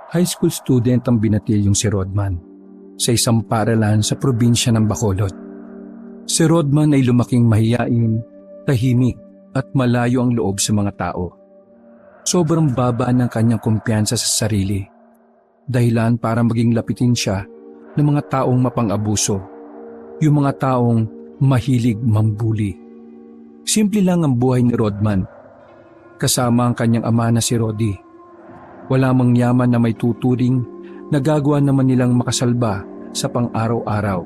High school student ang binatilyong si Rodman sa isang paaralan sa probinsya ng Bacolod. Si Rodman ay lumaking mahiyain, tahimik at malayo ang loob sa mga tao. Sobrang baba ng kanyang kumpiyansa sa sarili, dahilan para maging lapitin siya ng mga taong mapang-abuso, yung mga taong mahilig mambuli. Simple lang ang buhay ni Rodman, kasama ang kanyang ama na si Rodi. Wala mang yaman na may tuturing, nagagawa naman nilang makasalba sa pang-araw-araw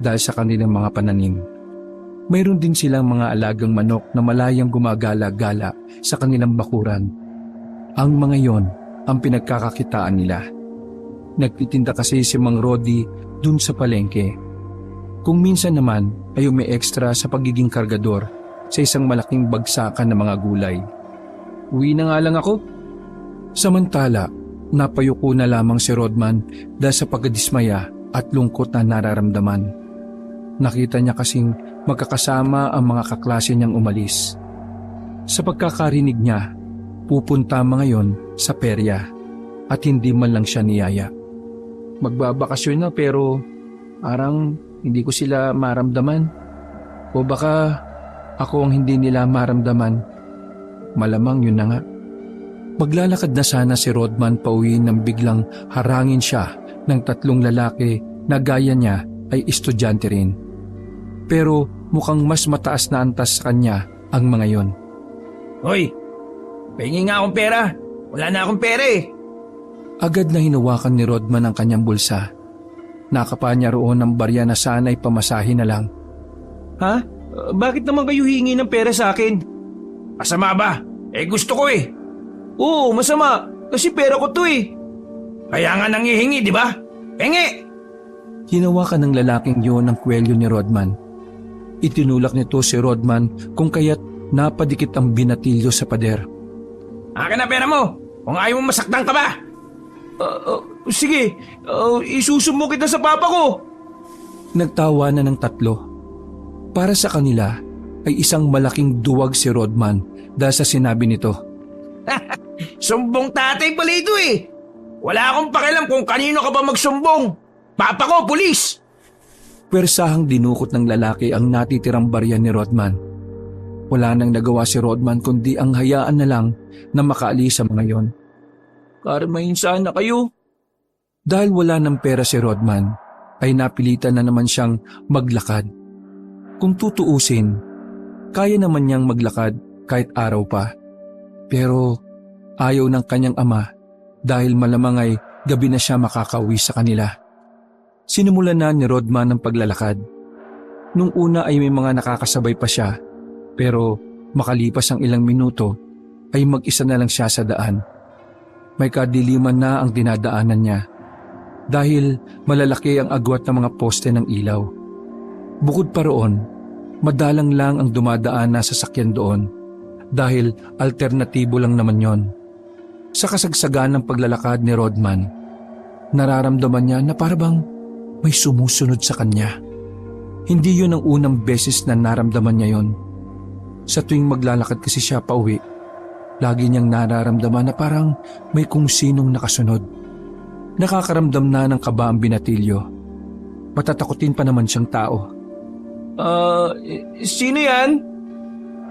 dahil sa kanilang mga pananim. Mayroon din silang mga alagang manok na malayang gumagala-gala sa kanilang bakuran. Ang mga yon ang pinagkakakitaan nila. Nagtitinda kasi si Mang Rodi dun sa palengke. Kung minsan naman ay may extra sa pagiging kargador sa isang malaking bagsakan ng mga gulay. Uwi na nga lang ako. Samantala, napayuko na lamang si Rodman dahil sa pagkadismaya at lungkot na nararamdaman. Nakita niya kasing magkakasama ang mga kaklase niyang umalis. Sa pagkakarinig niya, pupunta mga yon sa perya at hindi man lang siya niyaya. Magbabakasyon na pero parang hindi ko sila maramdaman. O baka ako ang hindi nila maramdaman. Malamang yun na nga. Maglalakad na sana si Rodman pauwi nang biglang harangin siya ng tatlong lalaki na gaya niya ay estudyante rin. Pero mukhang mas mataas na antas sa kanya ang mga yon. Hoy, pahingi nga akong pera. Wala na akong pera eh. Agad na hinawakan ni Rodman ang kanyang bulsa. Nakapa niya roon ng barya na sana'y pamasahin na lang. Ha? Bakit naman kayo hingi ng pera sa akin? Masama ba? Eh gusto ko eh. Oo, masama. Kasi pera ko to eh. Kaya nga nangihingi, di ba? Pengi! Hinawakan ng lalaking yun ang kwelyo ni Rodman. Itinulak nito si Rodman kung kaya't napadikit ang binatilyo sa pader. Akin na pera mo. Kung ayaw mo masaktan ka ba? Sige, isusumo kita sa papa ko. Nagtawa na ng tatlo. Para sa kanila ay isang malaking duwag si Rodman dahil sa sinabi nito. Sumbong tatay pala ito eh. Wala akong pakialam kung kanino ka ba magsumbong. Papa ko, pulis! Pwersahang dinukot ng lalaki ang natitirang barya ni Rodman. Wala nang nagawa si Rodman kundi ang hayaan na lang na makaalis sa mga yon. Karmahin sana kayo. Dahil wala ng pera si Rodman, ay napilitan na naman siyang maglakad. Kung tutuusin, kaya naman niyang maglakad kahit araw pa. Pero ayaw ng kanyang ama dahil malamang ay gabi na siya makakauwi sa kanila. Sinimulan na ni Rodman ang paglalakad. Nung una ay may mga nakakasabay pa siya, pero makalipas ang ilang minuto ay mag-isa na lang siya sa daan. May kadiliman na ang dinadaanan niya dahil malalaki ang agwat ng mga poste ng ilaw. Bukod pa roon, madalang lang ang dumadaan na sasakyan doon dahil alternatibo lang naman yon. Sa kasagsagan ng paglalakad ni Rodman, nararamdaman niya na parabang may sumusunod sa kanya. Hindi yun ang unang beses na naramdaman niya yon. Sa tuwing maglalakad kasi siya pauwi, lagi niyang nararamdaman na parang may kung sinong nakasunod. Nakakaramdam na ng kaba ang binatilyo. Matatakutin pa naman siyang tao. Sino yan?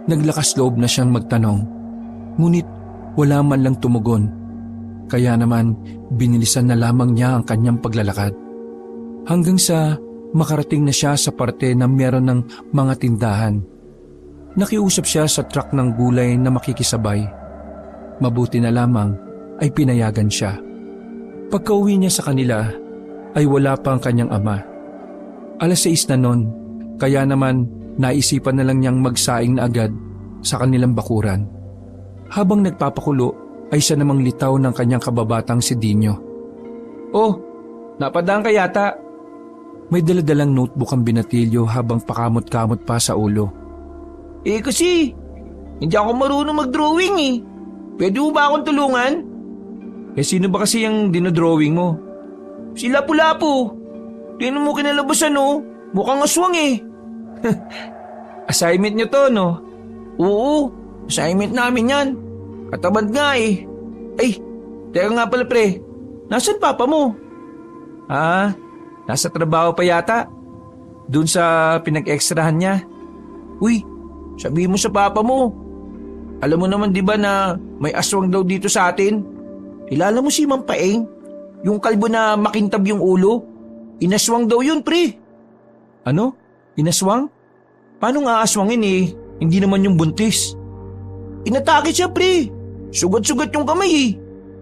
Naglakas loob na siyang magtanong. Ngunit wala man lang tumugon. Kaya naman binilisan na lamang niya ang kanyang paglalakad. Hanggang sa makarating na siya sa parte na meron ng mga tindahan. Nakiusap siya sa truck ng gulay na makikisabay. Mabuti na lamang ay pinayagan siya. Pagka-uwi niya sa kanila ay wala pa ang kanyang ama. 6:00 na nun, kaya naman naisipan na lang niyang magsaing na agad sa kanilang bakuran. Habang nagpapakulo ay siya namang litaw ng kanyang kababatang si Dino. Oh, napadaan ka yata. May daladalang notebook ang binatilyo habang pakamot-kamot pa sa ulo. Eh kasi, hindi ako marunong mag-drawing eh. Pwede mo ba akong tulungan? Eh sino ba kasi yung dinodrawing mo? Si Lapu-Lapu. Tingnan mo kinalabasan oh. Mukhang aswang eh. Assignment nyo to no? Oo, assignment namin yan. Katabad nga eh. Ay, teka nga pala pre. Nasaan papa mo? Ah, nasa trabaho pa yata. Doon sa pinag-extrahan niya. Uy, sabihin mo sa papa mo. Alam mo naman di ba na may aswang daw dito sa atin? Kilala mo si Mang Paeng? Yung kalbo na makintab yung ulo? Inaswang daw yun, pre. Ano? Inaswang? Paano nga aswangin eh? Hindi naman yung buntis. Inatake siya, pre. Sugat-sugat yung kamay eh.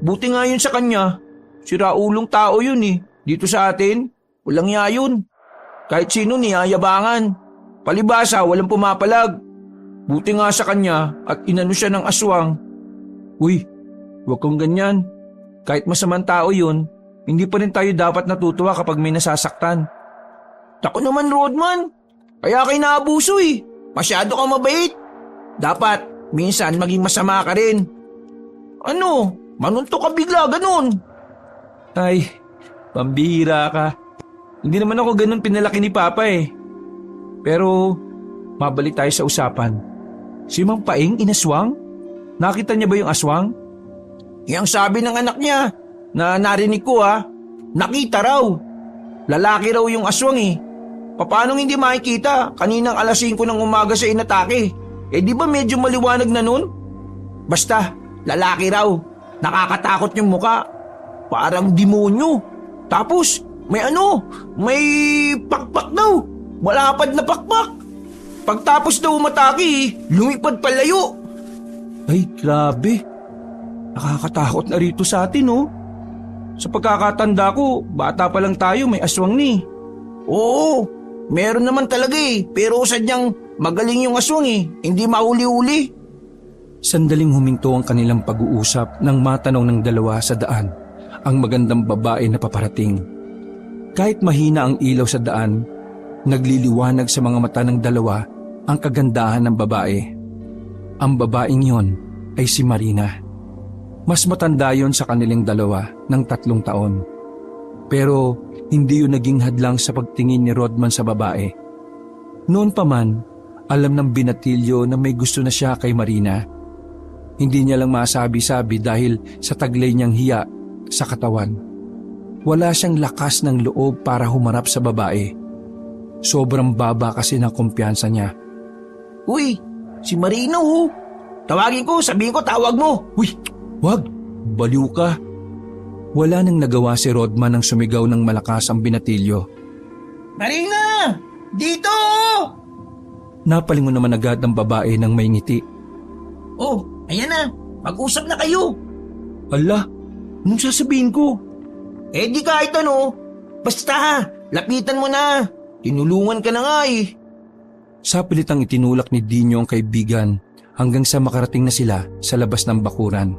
Buti nga yun sa kanya. Siraulong tao yun eh. Dito sa atin, walang iya yun. Kahit sino niyayabangan. Palibasa, walang pumapalag. Buti nga sa kanya at inano siya ng aswang. Uy, huwag kang ganyan. Kahit masamang tao yun, hindi pa rin tayo dapat natutuwa kapag may nasasaktan. Tako naman, Rodman. Kaya kayo naabuso eh. Masyado kang mabait. Dapat, minsan maging masama ka rin. Ano? Manuntok ka bigla, ganun. Ay, pambihira ka. Hindi naman ako ganun pinalaki ni Papa eh. Pero, mabalik tayo sa usapan. Si Mang Paeng inaswang? Nakita niya ba yung aswang? Yang sabi ng anak niya, na narinig ko nakita raw. Lalaki raw yung aswang eh. Paano hindi makikita? Kaninang alas 5 ng umaga sa inatake. Eh di ba medyo maliwanag na nun? Basta, lalaki raw. Nakakatakot yung muka. Parang demonyo. Tapos, may pakpak daw. Malapad na pakpak. Pagtapos daw umatake, lumipad palayo. Ay, grabe. Nakakatakot na rito sa atin, oh. Sa pagkakatanda ko, bata pa lang tayo, may aswang ni. Oo, meron naman talaga eh. Pero sadyang magaling yung aswang eh. Hindi mauli-uli. Sandaling huminto ang kanilang pag-uusap nang matanaw ng dalawa sa daan ang magandang babae na paparating. Kahit mahina ang ilaw sa daan, nagliliwanag sa mga mata ng dalawa ang kagandahan ng babae. Ang babaeng yon ay si Marina. Mas matanda yon sa kanilang dalawa ng 3 taon. Pero hindi yun naging hadlang sa pagtingin ni Rodman sa babae. Noon pa man, alam ng binatilyo na may gusto na siya kay Marina. Hindi niya lang masabi-sabi dahil sa taglay niyang hiya sa katawan. Wala siyang lakas ng loob para humarap sa babae. Sobrang baba kasi ng kumpiyansa niya. Uy, si Marina oh. Tawagin ko, sabihin ko tawag mo. Uy, wag, baliw ka. Wala nang nagawa si Rodman nang sumigaw ng malakas ang binatilyo. Marina! Dito! Napalingon naman agad ang babae ng may ngiti. Oh, ayan na. Mag-usap na kayo. Ala, anong sasabihin ko? Eh di kahit ano. Basta, lapitan mo na. Tinulungan ka na nga eh. Sa pilitang itinulak ni Dino ang kaibigan hanggang sa makarating na sila sa labas ng bakuran.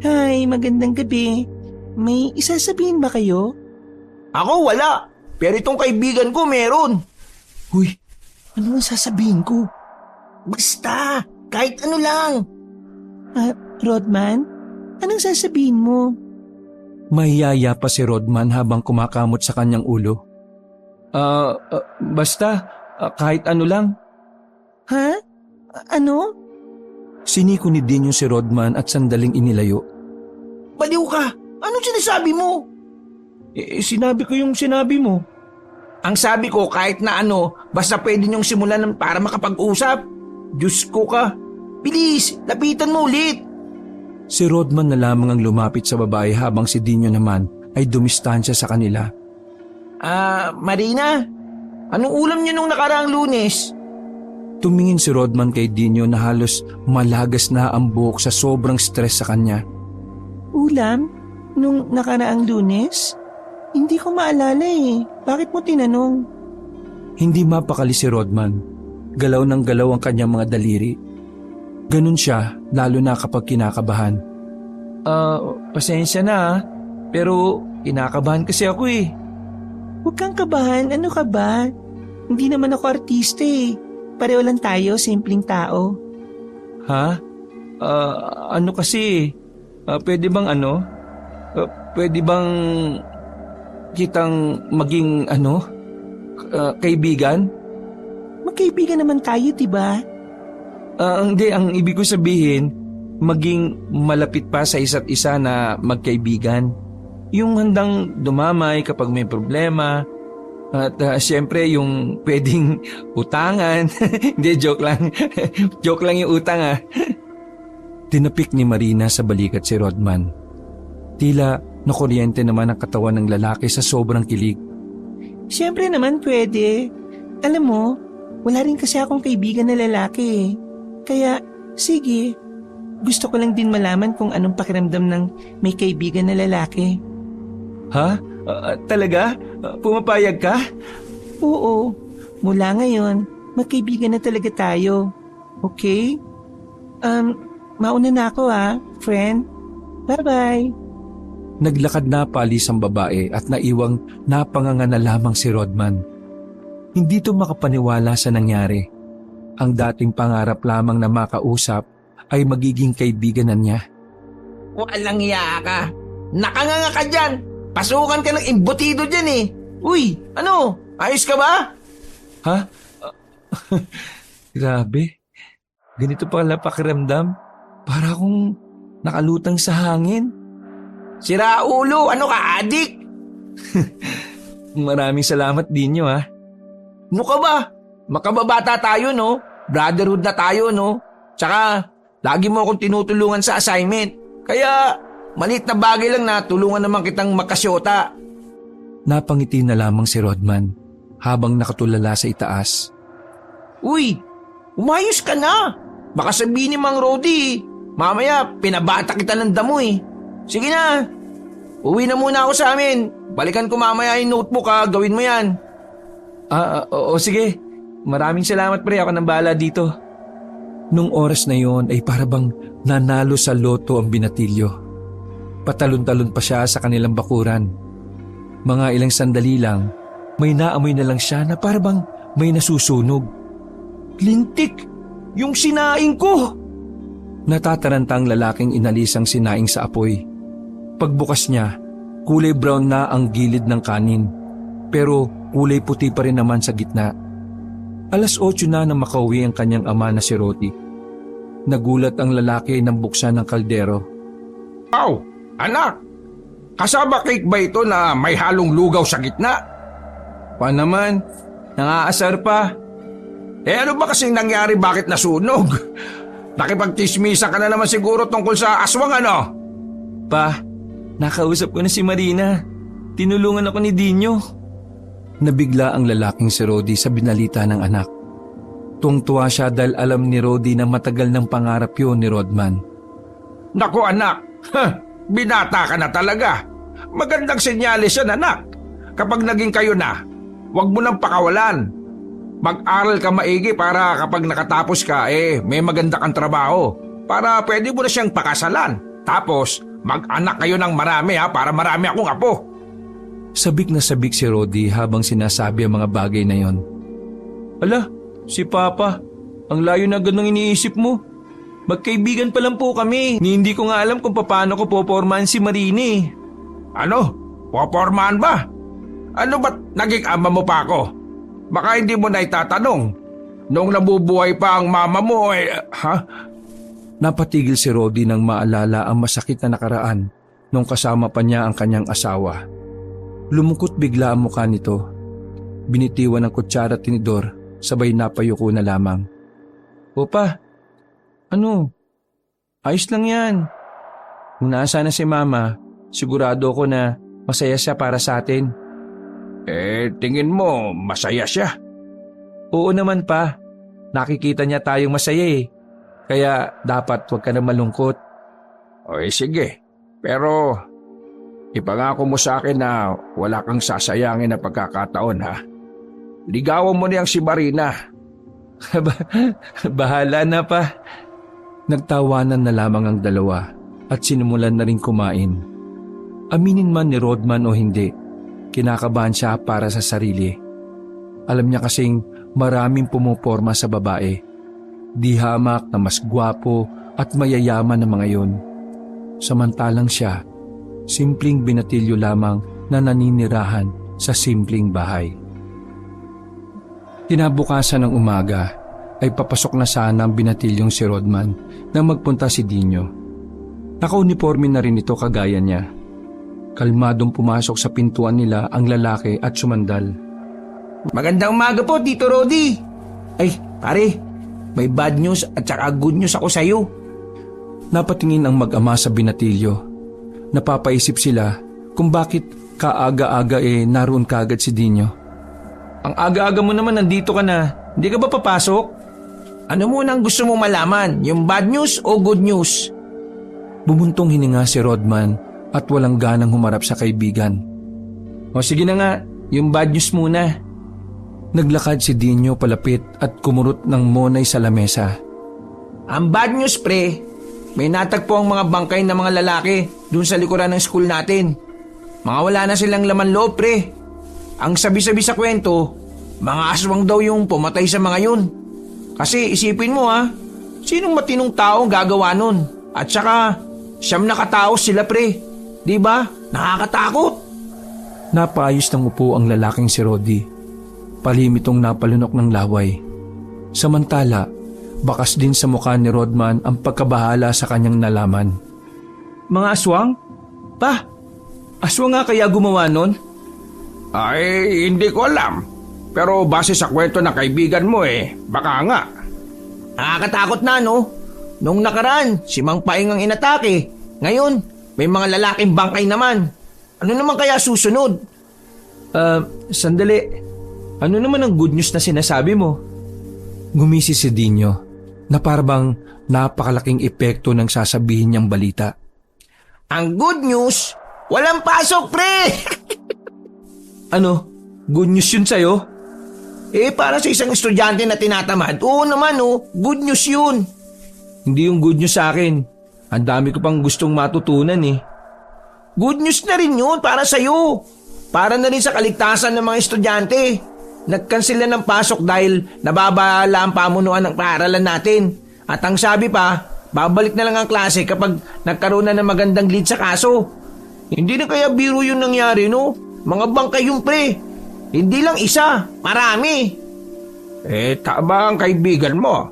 Hi, magandang gabi. May isasabihin ba kayo? Ako wala. Pero itong kaibigan ko meron. Uy, ano ang sasabihin ko? Basta, kahit ano lang. Rodman, anong sasabihin mo? Mahiyaya pa si Rodman habang kumakamot sa kanyang ulo. Basta, kahit ano lang. Ha? Ano? Siniko ni Dino si Rodman at sandaling inilayo. Baliw ka. Anong sinasabi mo? Sinabi ko yung sinabi mo. Ang sabi ko kahit na ano, basta pwede niyong simulan para makapag-usap. Diyos ko ka. Bilis, lapitan mo ulit. Si Rodman na lamang ang lumapit sa babae habang si Dino naman ay dumistansya sa kanila. Marina, anong ulam niyo nung nakaraang Lunes? Tumingin si Rodman kay Dino na halos malagas na ang buhok sa sobrang stress sa kanya. Ulam? Nung nakaraang Lunes? Hindi ko maalala eh. Bakit mo tinanong? Hindi mapakali si Rodman. Galaw ng galaw ang kanyang mga daliri. Ganun siya, lalo na kapag kinakabahan. Pasensya na pero kinakabahan kasi ako eh. Huwag kang kabahan. Ano ka ba? Hindi naman ako artista eh. Pareho lang tayo, simpleng tao. Ha? Ano kasi? Pwede bang ano? Pwede bang kitang maging kaibigan? Magkaibigan naman tayo, diba? Hindi, ang ibig ko sabihin, maging malapit pa sa isa't isa na magkaibigan. Yung handang dumamay kapag may problema. At siyempre yung pwedeng utangan. Hindi, joke lang. Joke lang yung utang Tinapik ni Marina sa balikat si Rodman. Tila nakuryente naman ang katawan ng lalaki sa sobrang kilig. Siyempre naman pwede. Alam mo, wala rin kasi akong kaibigan na lalaki eh. Kaya, sige. Gusto ko lang din malaman kung anong pakiramdam ng may kaibigan na lalaki. Ha? Talaga? Pumapayag ka? Oo, mula ngayon, magkaibigan na talaga tayo. Okay? Mauna na ako friend. Bye-bye. Naglakad na palis ang babae at naiwang napanganga na lamang si Rodman. Hindi to makapaniwala sa nangyari. Ang dating pangarap lamang na makausap ay magiging kaibigan na niya. Walang iya ka. Nakanganga ka dyan. Pasukan ka ng imbutido dyan eh. Uy, ano? Ayos ka ba? Ha? Grabe. Ganito pala pakiramdam. Para akong nakalutang sa hangin. Sira ulo, ano ka, adik? Maraming salamat din nyo Ano ka ba? Makababata tayo, no? Brotherhood na tayo, no? Tsaka, lagi mo akong tinutulungan sa assignment. Kaya, maliit na bagay lang na tulungan naman kitang makasyota. Napangiti na lamang si Rodman habang nakatulala sa itaas. Uy, umayos ka na. Baka sabihin ni Mang Rody, mamaya pinabata kita ng damo eh. Sige na, uwi na muna ako sa amin. Balikan ko mamaya yung notebook gawin mo yan. Oo, sige. Maraming salamat pre, ako nang bahala dito. Nung oras na yon ay parabang nanalo sa loto ang binatilyo. Patalon-talon pa siya sa kanilang bakuran. Mga ilang sandali lang, may naamoy na lang siya na parabang may nasusunog. Lintik, yung sinaing ko! Natataranta ang lalaking inalis ang sinaing sa apoy. Pagbukas niya, kulay brown na ang gilid ng kanin, pero kulay puti pa rin naman sa gitna. 8:00 na nang makauwi ang kanyang ama na si Roti. Nagulat ang lalaki nang buksan ng kaldero. Aw, anak! Kasaba cake ba ito na may halong lugaw sa gitna? Pa naman, nangaasar pa. Ano ba kasing nangyari, bakit nasunog? Nakipagtismisa ka na naman siguro tungkol sa aswang ano? Pa, nakausap ko na si Marina. Tinulungan ako ni Dino. Nabigla ang lalaking si Rodi sa binalita ng anak. Tungtuwa siya dahil alam ni Rodi na matagal ng pangarap yun ni Rodman. Naku anak, binata ka na talaga. Magandang senyales yan anak. Kapag naging kayo na, huwag mo nang pakawalan. Mag-aral ka maigi para kapag nakatapos ka may maganda kang trabaho. Para pwede mo na siyang pakasalan. Tapos mag-anak kayo ng marami para marami akong apo. Sabik na sabik si Rodi habang sinasabi ang mga bagay na yon. Ala, si Papa, ang layo na ganung iniisip mo. Magkaibigan pa lang po kami. Hindi ko nga alam kung paano ko popormahan si Marini. Ano? Popormahan ba? Ano ba't naging ama mo pa ako? Baka hindi mo na itatanong. Noong nabubuhay pa ang mama mo Napatigil si Rodi nang maalala ang masakit na nakaraan nung kasama pa niya ang kanyang asawa. Lumungkot bigla ang mukha nito. Binitiwan ng kutsara at tinidor, sabay napayuko na lamang. Opa, ano? Ayos lang yan. Kung nasa na si Mama, sigurado ko na masaya siya para sa atin. Tingin mo masaya siya? Oo naman pa. Nakikita niya tayong masaya eh. Kaya dapat huwag ka na malungkot. Sige. Pero ipangako mo sa akin na wala kang sasayangin na pagkakataon Ligawan mo niyang si Marina. Bahala na pa. Nagtawanan na lamang ang dalawa at sinimulan na rin kumain. Aminin man ni Rodman o hindi, kinakabahan siya para sa sarili. Alam niya kasing maraming pumuporma sa babae. Di hamak na mas gwapo at mayayaman ng mga yon. Samantalang siya, simpleng binatilyo lamang na naninirahan sa simpleng bahay. Kinabukasan ng umaga ay papasok na sana ang binatilyong si Rodman nang magpunta si Dino. Naka-uniforme na rin ito kagaya niya. Kalmadong pumasok sa pintuan nila ang lalaki at sumandal. Magandang umaga po, Tito Rodi. Ay, pare, may bad news at saka good news ako sa'yo. Napatingin ang mag-ama sa binatilyo. Napapaisip sila kung bakit kaaga-aga naroon kagad si Dino. Ang aga-aga mo naman nandito ka na. Hindi ka ba papasok? Ano muna ang gusto mong malaman? Yung bad news o good news? Bumuntong hininga si Rodman at walang ganang humarap sa kaibigan. O sige na nga, yung bad news muna. Naglakad si Dino palapit at kumurot ng monay sa lamesa. Ang bad news, pre, may natagpo ang mga bangkay ng mga lalaki dun sa likuran ng school natin. Mga wala na silang laman loob, pre. Ang sabi-sabi sa kwento, mga aswang daw yung pumatay sa mga yun. Kasi isipin mo sinong matinong tao ang gagawa nun? At saka, 9 na katao sila, pre. Diba? Nakakatakot. Napaayos ng upo ang lalaking si Rodi. Palimitong napalunok ng laway. Samantala, bakas din sa mukha ni Rodman ang pagkabahala sa kanyang nalaman. Mga aswang? Pa, aswang nga kaya gumawa nun? Ay, hindi ko alam. Pero base sa kwento ng kaibigan mo baka nga. Nakakatakot na, no? Nung nakaraan, si Mang Paing ang inatake. Ngayon, may mga lalaking bangkay naman. Ano naman kaya susunod? Sandali. Ano naman ang good news na sinasabi mo? Ngumisi si Dino na parang napakalaking epekto ng sasabihin niyang balita. Ang good news, walang pasok, pre! Ano? Good news yun sa'yo? Para sa isang estudyante na tinatamad, oo naman, good news yun. Hindi yung good news sa akin. Ang dami ko pang gustong matutunan Good news na rin yun para sa'yo. Para na rin sa kaligtasan ng mga estudyante. Nagkansela ng pasok dahil nababala ang pamunuan ng paaralan natin. At ang sabi pa, babalik na lang ang klase kapag nagkaroon na ng magandang lead sa kaso. Hindi na kaya biro yun nangyari, no? Mga bangkay yung pre. Hindi lang isa, marami. Tama ang kaibigan mo.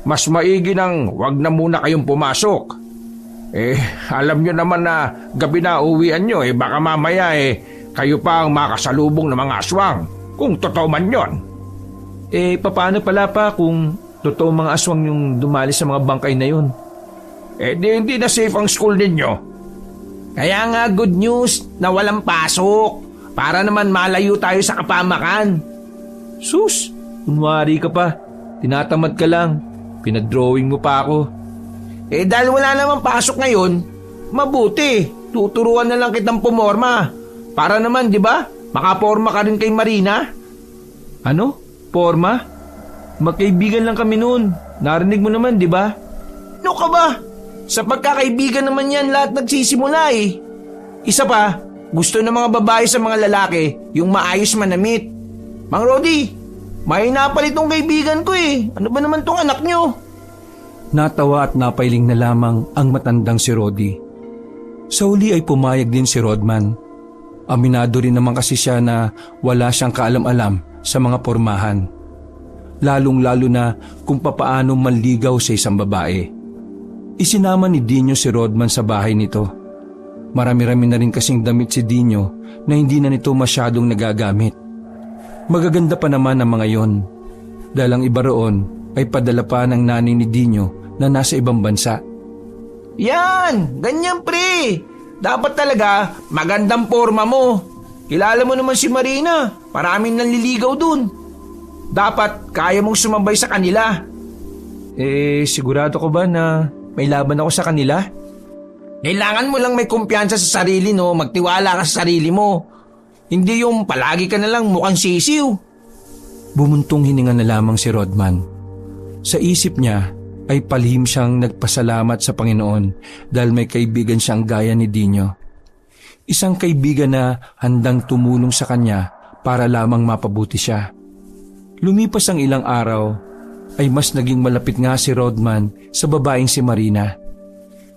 Mas maigi nang wag na muna kayong pumasok. Alam nyo naman na gabi na uwian nyo baka mamaya kayo pa ang makasalubong ng mga aswang. Kung totoo man yon. Paano pala pa kung totoo mga aswang yung dumali sa mga bangkay na yun? Hindi na safe ang school ninyo. Kaya nga good news na walang pasok. Para naman malayo tayo sa kapamakan. Sus, kunwari ka pa. Tinatamad ka lang. Pinadrawing mo pa ako. Dahil wala namang pasok ngayon, mabuti. Tuturuan na lang kitang pumorma. Para naman, di ba? Makaporma ka rin kay Marina. Ano? Porma? Magkaibigan lang kami noon. Narinig mo naman, di ba? Ano ka ba? Sa pagkakaibigan naman yan lahat nagsisimula Isa pa, gusto ng mga babae sa mga lalaki yung maayos manamit. Mang Rodi, may napalit tong kaibigan ko Ano ba naman tong anak nyo? Natawa at napailing na lamang ang matandang si Rodi. Sa huli ay pumayag din si Rodman. Aminado rin naman kasi siya na wala siyang kaalam-alam sa mga pormahan. Lalong-lalo na kung papaano manligaw sa isang babae. Isinama ni Dino si Rodman sa bahay nito. Marami-rami na rin kasing damit si Dino na hindi na nito masyadong nagagamit. Magaganda pa naman ang mga yon. Dahil ang iba roon ay padala pa ng nanay ni Dino na nasa ibang bansa. Yan! Ganyan pre! Dapat talaga magandang porma mo. Kilala mo naman si Marina. Maraming nanliligaw dun. Dapat kaya mong sumabay sa kanila. Sigurado ko ba na may laban ako sa kanila? Kailangan mo lang may kumpiyansa sa sarili, no? Magtiwala ka sa sarili mo. Hindi yung palagi ka na lang mukhang sisiw. Bumuntong hininga na lamang si Rodman. Sa isip niya ay palihim siyang nagpasalamat sa Panginoon dahil may kaibigan siyang gaya ni Dino. Isang kaibigan na handang tumulong sa kanya para lamang mapabuti siya. Lumipas ang ilang araw ay mas naging malapit nga si Rodman sa babaeng si Marina.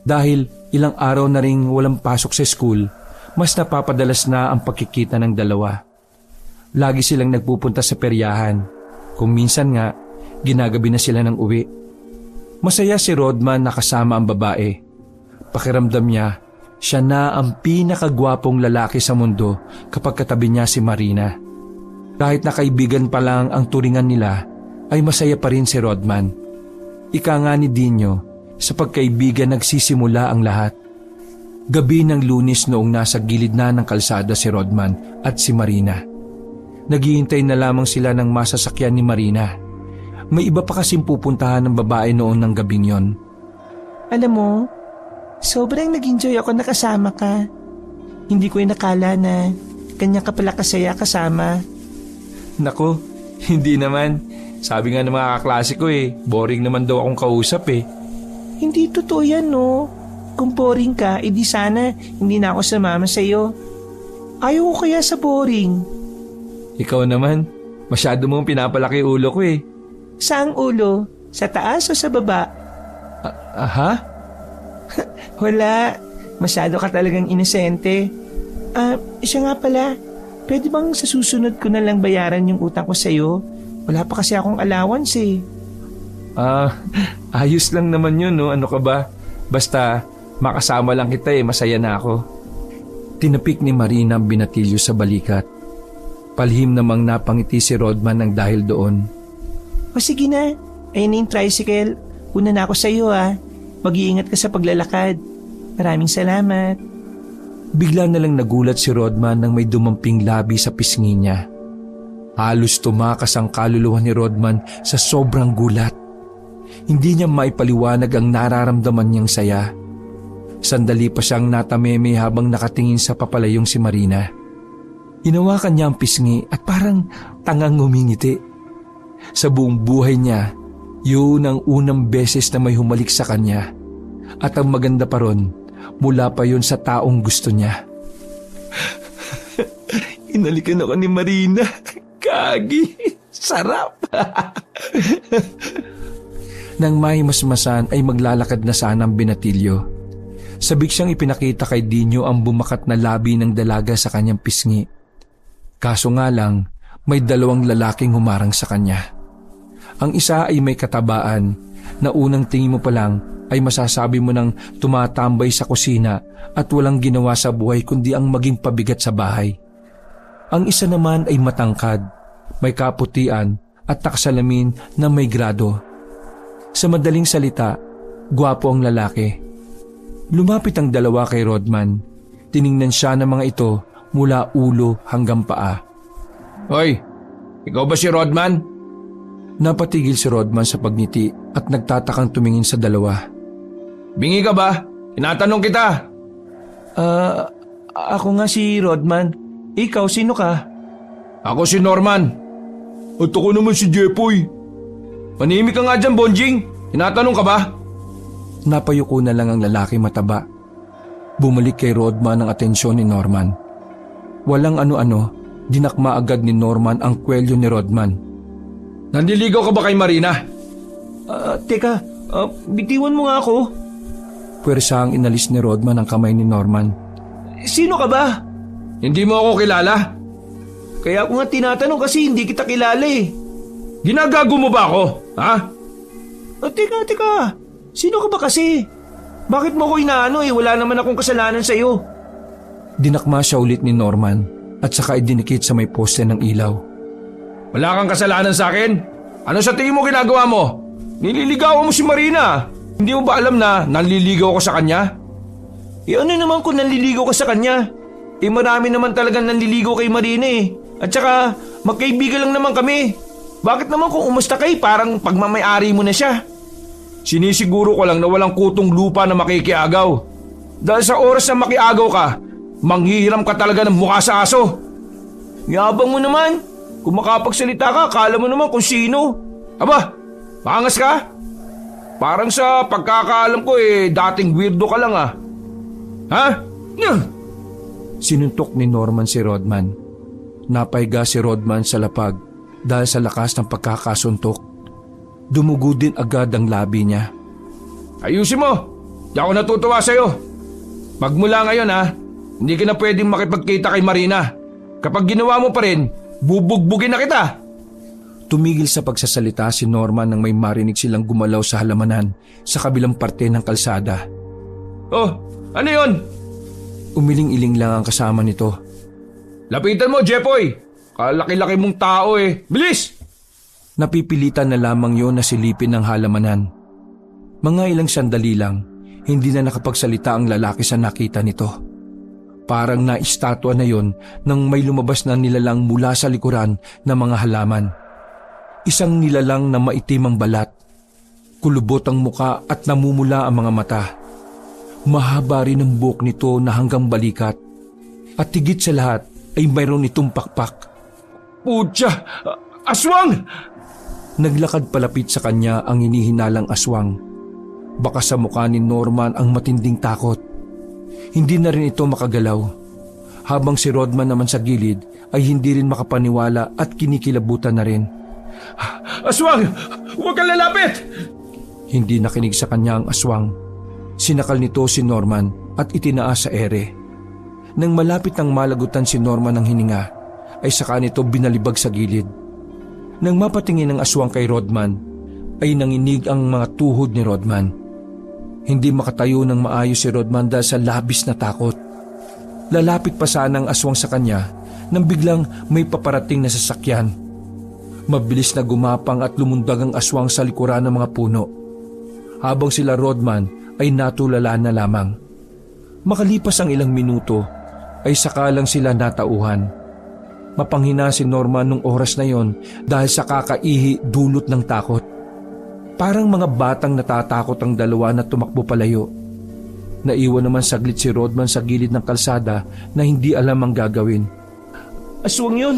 Dahil ilang araw na ring walang pasok sa school, mas napapadalas na ang pagkikita ng dalawa. Lagi silang nagpupunta sa peryahan. Kung minsan nga, ginagabi na sila ng uwi. Masaya si Rodman na kasama ang babae. Pakiramdam niya, Siya na ang pinakagwapong lalaki sa mundo kapag katabi niya si Marina. Kahit na kaibigan pa lang ang turingan nila, ay masaya pa rin si Rodman. Ika nga ni Dino, sa pagkaibigan nagsisimula ang lahat. Gabi ng Lunes noong nasa gilid na ng kalsada si Rodman at si Marina. Naghihintay na lamang sila ng masasakyan ni Marina. May iba pa kasing pupuntahan ng babae noon ng gabing yon. Alam mo, sobrang nag-enjoy ako na kasama ka. Hindi ko inakala na ganyan ka pala kasaya kasama. Nako, hindi naman. Sabi nga ng mga kaklase ko boring naman daw akong kausap Hindi totoo yan, no? Kung boring ka, edi sana hindi na ako sumama sa'yo. Ayaw ko kaya sa boring. Ikaw naman, masyado mong pinapalaki ulo ko Saang ulo? Sa taas o sa baba? Ha? Wala. Masyado ka talagang inosente. Siya nga pala. Pwede bang sa susunod ko na lang bayaran yung utang ko sa'yo? Wala pa kasi akong allowance Ayos lang naman yun, no? Ano ka ba? Basta makasama lang kita masaya na ako. Tinapik ni Marina ang binatilyo sa balikat. Palihim namang napangiti si Rodman ng dahil doon. O sige na. Ayun na yung tricycle. Una na ako sa'yo Mag-iingat ka sa paglalakad. Maraming salamat. Bigla na lang nagulat si Rodman nang may dumamping labi sa pisngi niya. Halos tumakas ang kaluluwa ni Rodman sa sobrang gulat. Hindi niya maipaliwanag ang nararamdaman niyang saya. Sandali pa siyang natameme habang nakatingin sa papalayong si Marina. Hinawakan niya ang pisngi at parang tangang ngumingiti. Sa buong buhay niya, yun ang unang beses na may humalik sa kanya. At ang maganda pa ron, mula pa yun sa taong gusto niya. Inalikan ako ni Marina. Kagi, sarap. Nang may masmasan ay maglalakad na sana ang binatilyo. Sabik siyang ipinakita kay Dino ang bumakat na labi ng dalaga sa kanyang pisngi. Kaso nga lang, may dalawang lalaking humarang sa kanya. Ang isa ay may katabaan na unang tingin mo pa lang ay masasabi mo nang tumatambay sa kusina at walang ginawa sa buhay kundi ang maging pabigat sa bahay. Ang isa naman ay matangkad, may kaputian at taksalamin na may grado. Sa madaling salita, gwapo ang lalaki. Lumapit ang dalawa kay Rodman. Tiningnan siya ng mga ito mula ulo hanggang paa. Hoy, ikaw ba si Rodman? Napatigil si Rodman sa pagngiti at nagtatakang tumingin sa dalawa. Bingi ka ba? Tinatanong kita. Ako nga si Rodman. Ikaw, sino ka? Ako si Norman. At ako naman si Jepoy. Manimik ka nga dyan, Bonjing. Tinatanong ka ba? Napayuko na lang ang lalaki mataba. Bumalik kay Rodman ang atensyon ni Norman. Walang ano-ano, dinakma agad ni Norman ang kwelyo ni Rodman. Nandiligaw ka ba kay Marina? Teka, bitiwan mo nga ako. Pwersa ang inalis ni Rodman ang kamay ni Norman. Sino ka ba? Hindi mo ako kilala? Kaya ako nga tinatanong kasi hindi kita kilala Ginagago mo ba ako? Ha? Teka. Sino ka ba kasi? Bakit mo ako inaano Wala naman akong kasalanan sa'yo. Dinakma siya ulit ni Norman at saka idinikit sa may poste ng ilaw. Wala kang kasalanan sa akin? Ano sa tingin mo ginagawa mo? Nililigawan mo si Marina. Hindi mo ba alam na nanliligaw ko sa kanya? Ano naman kung nanliligaw ka sa kanya? Marami naman talagang nanliligaw kay Marina At saka, magkaibigan lang naman kami. Bakit naman kung umusta kay parang pagmamayari mo na siya? Sinisiguro ko lang na walang kutong lupa na makikiagaw. Dahil sa oras na makiagaw ka, manghihiram ka talaga ng mukha sa aso. Yabang mo naman. Kung makapagsalita ka, akala mo naman kung sino. Aba, maangas ka? Parang sa pagkakaalam ko dating weirdo ka lang Ha? Sinuntok ni Norman si Rodman. Napahiga si Rodman sa lapag dahil sa lakas ng pagkakasuntok. Dumugo din agad ang labi niya. Ayusin mo. Di ako natutuwa sa'yo. Magmula ngayon hindi ka na pwedeng makipagkita kay Marina. Kapag ginawa mo pa rin, bubugbugin na kita. Tumigil sa pagsasalita si Norman nang may marinig silang gumalaw sa halamanan sa kabilang parte ng kalsada. Oh, ano yon? Umiling-iling lang ang kasama nito. Lapitan mo, Jepoy! Kalaki-laki mong tao eh. Bilis! Napipilitan na lamang yon na silipin ng halamanan. Mga ilang sandali lang, hindi na nakapagsalita ang lalaki sa nakita nito. Parang naistatwa na yon nang may lumabas na nilalang mula sa likuran ng mga halaman. Isang nilalang na maitim ang balat. Kulubot ang muka at namumula ang mga mata. Mahaba rin ang buhok nito na hanggang balikat. At higit sa lahat ay mayroon itong pakpak. Putya! Aswang! Naglakad palapit sa kanya ang hinihinalang aswang. Baka sa mukha ni Norman ang matinding takot. Hindi na rin ito makagalaw. Habang si Rodman naman sa gilid ay hindi rin makapaniwala at kinikilabutan na rin. Aswang! Huwag kang lalapit! Hindi nakinig sa kanya ang aswang. Sinakal nito si Norman at itinaas sa ere. Nang malapit nang malagutan si Norman ng hininga, ay saka nito binalibag sa gilid. Nang mapatingin ang aswang kay Rodman, ay nanginig ang mga tuhod ni Rodman. Hindi makatayo ng maayos si Rodman dahil sa labis na takot. Lalapit pa sana ang aswang sa kanya nang biglang may paparating na sasakyan. Mabilis na gumapang at lumundag ang aswang sa likuran ng mga puno. Habang sila Rodman ay natulala na lamang. Makalipas ang ilang minuto ay saka lang sila natauhan. Mapanghina si Norman nung oras na yon dahil sa kakaihi dulot ng takot. Parang mga batang natatakot ang dalawa na tumakbo palayo. Naiwan naman saglit si Rodman sa gilid ng kalsada na hindi alam ang gagawin. Aswang yun!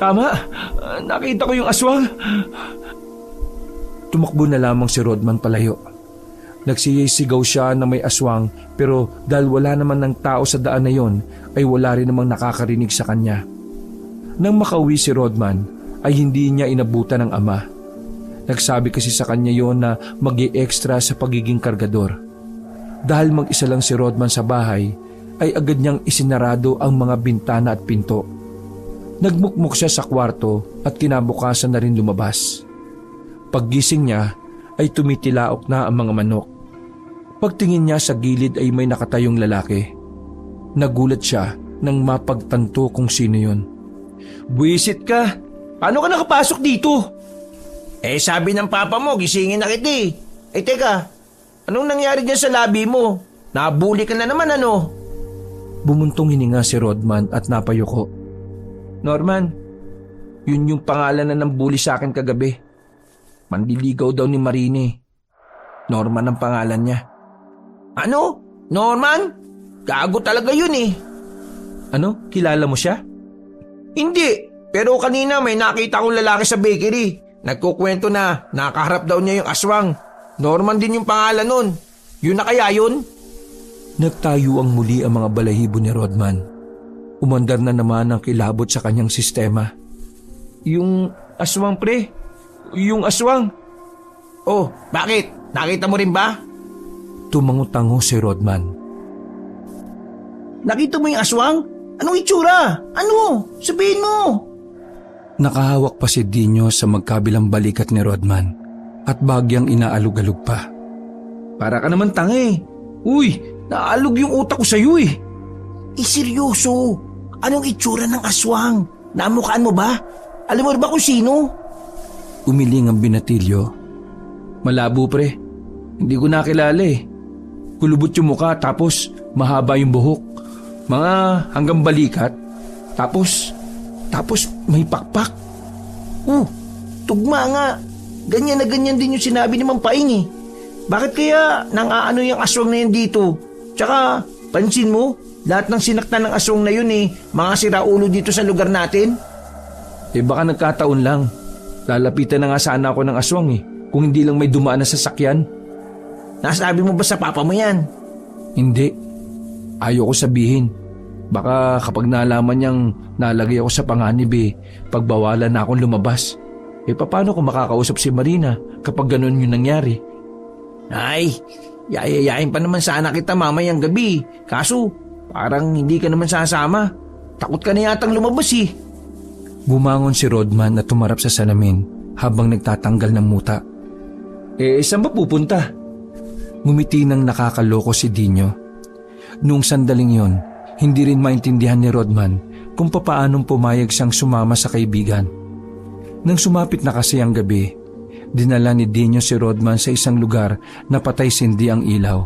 Tama! Nakita ko yung aswang! Tumakbo na lamang si Rodman palayo. Nagsisigaw siya na may aswang pero dahil wala naman ng tao sa daan na yon ay wala rin namang nakakarinig sa kanya. Nang makauwi si Rodman ay hindi niya inabutan ng ama. Nagsabi kasi sa kanya yon na mag-i-extra sa pagiging kargador. Dahil mag-isa lang si Rodman sa bahay ay agad niyang isinarado ang mga bintana at pinto. Nagmukmuk siya sa kwarto at kinabukasan na rin lumabas. Paggising niya ay tumitilaok na ang mga manok. Pagtingin niya sa gilid ay may nakatayong lalaki. Nagulat siya nang mapagtanto kung sino yun. Buwisit ka! Paano ka nakapasok dito? Sabi ng papa mo, gisingin na kita eh. Teka, anong nangyari dyan sa labi mo? Nabuli ka na naman ano? Bumuntong hininga si Rodman at napayuko. Norman, yun yung pangalan na nambuli sa akin kagabi. Mandiligaw daw ni Marine. Norman ang pangalan niya. Ano? Norman? Gago talaga yun eh. Ano? Kilala mo siya? Hindi, pero kanina may nakita kong lalaki sa bakery. Nagkukwento na nakaharap daw niya yung aswang. Norman din yung pangalan nun. Yun na kaya yun? Nagtayo ang muli ang mga balahibo ni Rodman. Umandar na naman ang kilabot sa kanyang sistema. Yung aswang pre. Yung aswang. Oh, bakit? Nakita mo rin ba? Tumango-tango si Rodman. Nakita mo yung aswang? Anong itsura? Ano? Sabihin mo! Nakahawak pa si Dino sa magkabilang balikat ni Rodman at bagyang inaalug-alug pa. Para ka naman tanga eh. Uy, naalog yung utak ko sa'yo eh. Seryoso? Anong itsura ng aswang? Namukhaan mo ba? Alam mo ba kung sino? Umiling ang binatilyo. Malabo pre. Hindi ko nakilala eh. Kulubot yung mukha tapos mahaba yung buhok. Mga hanggang balikat. Tapos may pakpak. Tugma nga. Ganyan na ganyan din yung sinabi ni Mang Paing eh. Bakit kaya nang-aano yung aswang na yun dito? Tsaka, pansin mo, lahat ng sinaktan ng aswang na yun eh, mga siraulo dito sa lugar natin. Baka nagkataon lang. Lalapitan na nga sana ako ng aswang eh, kung hindi lang may dumaan na sasakyan. Nasabi mo ba sa papa mo yan? Hindi. Ayoko sabihin. Baka kapag nalaman niyang nalagay ako sa panganib pagbawalan na akong lumabas. Paano ko makakausap si Marina kapag ganun yung nangyari? Ay, yayayain pa naman sana kita mamayang gabi. Kaso, parang hindi ka naman sasama. Takot ka na yatang lumabas eh. Bumangon si Rodman at tumarap sa salamin habang nagtatanggal ng muta. Saan ba pupunta? Ngumiti ng nakakaloko si Dino. Noong sandaling yon, Hindi rin maintindihan ni Rodman kung papaanong pumayag siyang sumama sa kaibigan. Nang sumapit na kasi ang gabi, dinala ni Dino si Rodman sa isang lugar na patay sindi ang ilaw.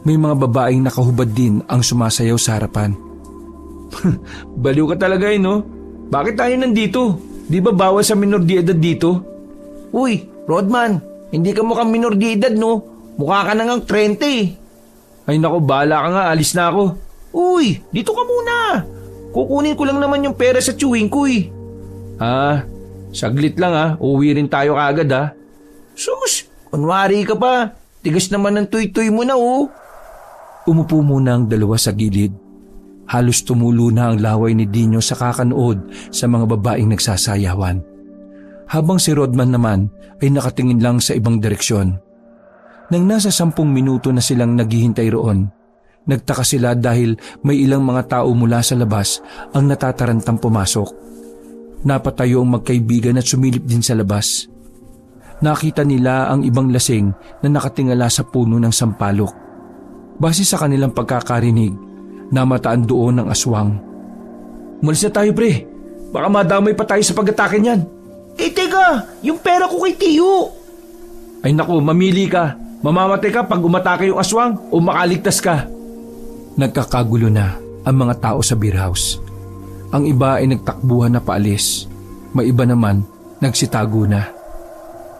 May mga babaeng nakahubad din ang sumasayaw sa harapan. Baliw ka talaga no? Bakit tayo nandito? Di ba bawal sa minor de edad dito? Uy, Rodman, hindi ka mukhang minor de edad no? Mukha ka na ngang 30 eh. Ay nako, bahala ka nga, alis na ako. Uy, dito ka muna. Kukunin ko lang naman yung pera sa chewing ko eh. Saglit lang uuwi rin tayo kaagad Sus, kunwari ka pa. Tigas naman ng tuy-tuy mo na Umupo muna ang dalawa sa gilid. Halos tumulo na ang laway ni Dino sa kakanood sa mga babaeng nagsasayawan. Habang si Rodman naman ay nakatingin lang sa ibang direksyon. Nang nasa 10 minuto na silang naghihintay roon, nagtaka sila dahil may ilang mga tao mula sa labas ang natatarantang pumasok. Napatayo ang magkaibigan at sumilip din sa labas. Nakita nila ang ibang lasing na nakatingala sa puno ng sampalok. Base sa kanilang pagkakarinig, namataan doon ang aswang. Umalis na tayo pre. Baka madamay pa tayo sa pag-atake niyan. Teka, yung pera ko kay Tiyo. Ay naku, mamili ka. Mamamatay ka pag umatake yung aswang o makaligtas ka. Nagkakagulo na ang mga tao sa beer house. Ang iba ay nagtakbuhan na paalis. May iba naman nagsitago na.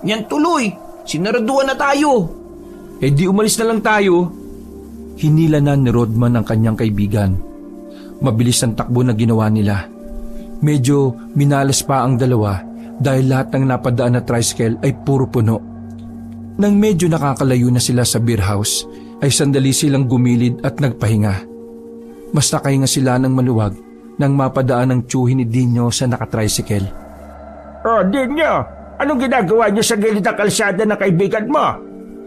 Yan tuloy, sinaraduhan na tayo. Di umalis na lang tayo. Hinila na ni Rodman ang kanyang kaibigan. Mabilis ang takbo na ginawa nila. Medyo minalas pa ang dalawa dahil lahat ng napadaan na tricycle ay puro puno. Nang medyo nakakalayo na sila sa beer house, ay sandali silang gumilid at nagpahinga. Mas nakahinga sila ng maluwag nang mapadaan ang tiyuhin ni Dino sa nakatricycle. Dino, anong ginagawa niyo sa gilid ng kalsada ng kaibigan mo?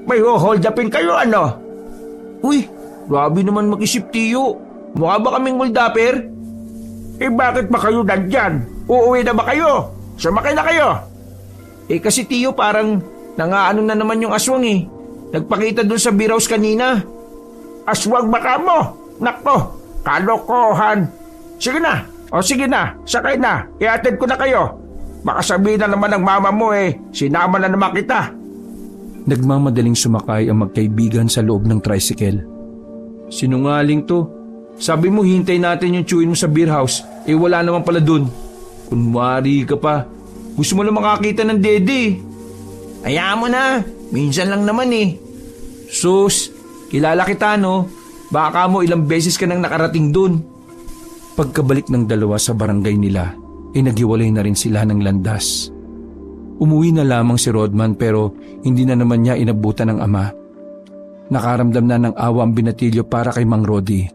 May hold upin kayo Uy, grabe naman mag-isip Tiyo. Mukha ba kaming muldapper? Bakit ba kayo nandyan? Uuwi na ba kayo? Sumakay na kayo. Kasi Tiyo parang nangaano na naman yung aswang Nagpakita dun sa beer house kanina. Aswang baka mo? Nakto, kalokohan. Sige na, sakay na. Iatid ko na kayo. Baka sabihin na naman ng mama mo sinama na naman kita. Nagmamadaling sumakay ang magkaibigan sa loob ng tricycle. Sinungaling to. Sabi mo hintay natin yung chewin mo sa beer house. Wala naman pala dun. Kunwari ka pa. Gusto mo lang makakita ng dede. Hayaan mo na. Minsan lang naman Sus, kilala kita no. Baka mo ilang beses ka nang nakarating dun. Pagkabalik ng dalawa sa barangay nila, naghiwalay na rin sila ng landas. Umuwi na lamang si Rodman pero hindi na naman niya inabutan ng ama. Nakaramdam na ng awa ang binatilyo para kay Mang Rodi.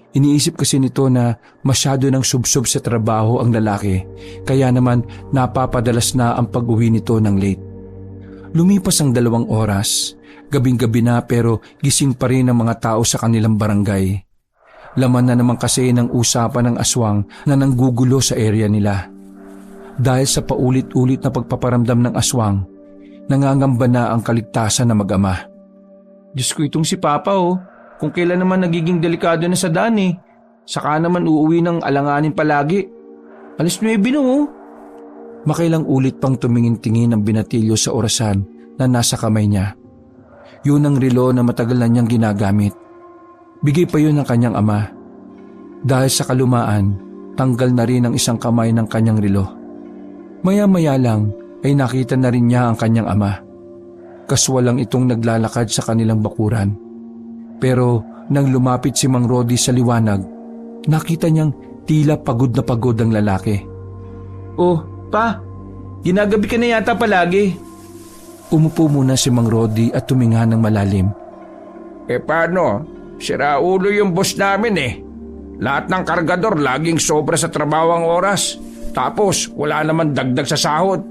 Iniisip kasi nito na masyado ng subsob sa trabaho ang lalaki, kaya naman napapadalas na ang pag-uwi nito ng late. Lumipas ang 2 oras, gabing-gabi na pero gising pa rin ang mga tao sa kanilang barangay. Laman na naman kasi ng usapan ng aswang na nanggugulo sa area nila. Dahil sa paulit-ulit na pagpaparamdam ng aswang, nangangamba na ang kaligtasan na mag-ama. Diyos ko itong si Papa kung kailan naman nagiging delikado na sa daan Saka naman uuwi ng alanganin palagi. Alas 9 no Makailang ulit pang tumingin-tingin ang binatilyo sa orasan na nasa kamay niya. Yun ang relo na matagal na niyang ginagamit. Bigay pa yun ng kanyang ama. Dahil sa kalumaan, tanggal na rin ang isang kamay ng kanyang relo. Maya-maya lang ay nakita na rin niya ang kanyang ama. Kaswalang itong naglalakad sa kanilang bakuran. Pero nang lumapit si Mang Rodi sa liwanag, nakita niyang tila pagod na pagod ang lalaki. Pa, ginagabi ka na yata palagi. Umupo muna si Mang Rodi at tuminga ng malalim. Paano? Sira ulo yung boss namin Lahat ng kargador laging sobra sa trabaho ang oras. Tapos wala naman dagdag sa sahod.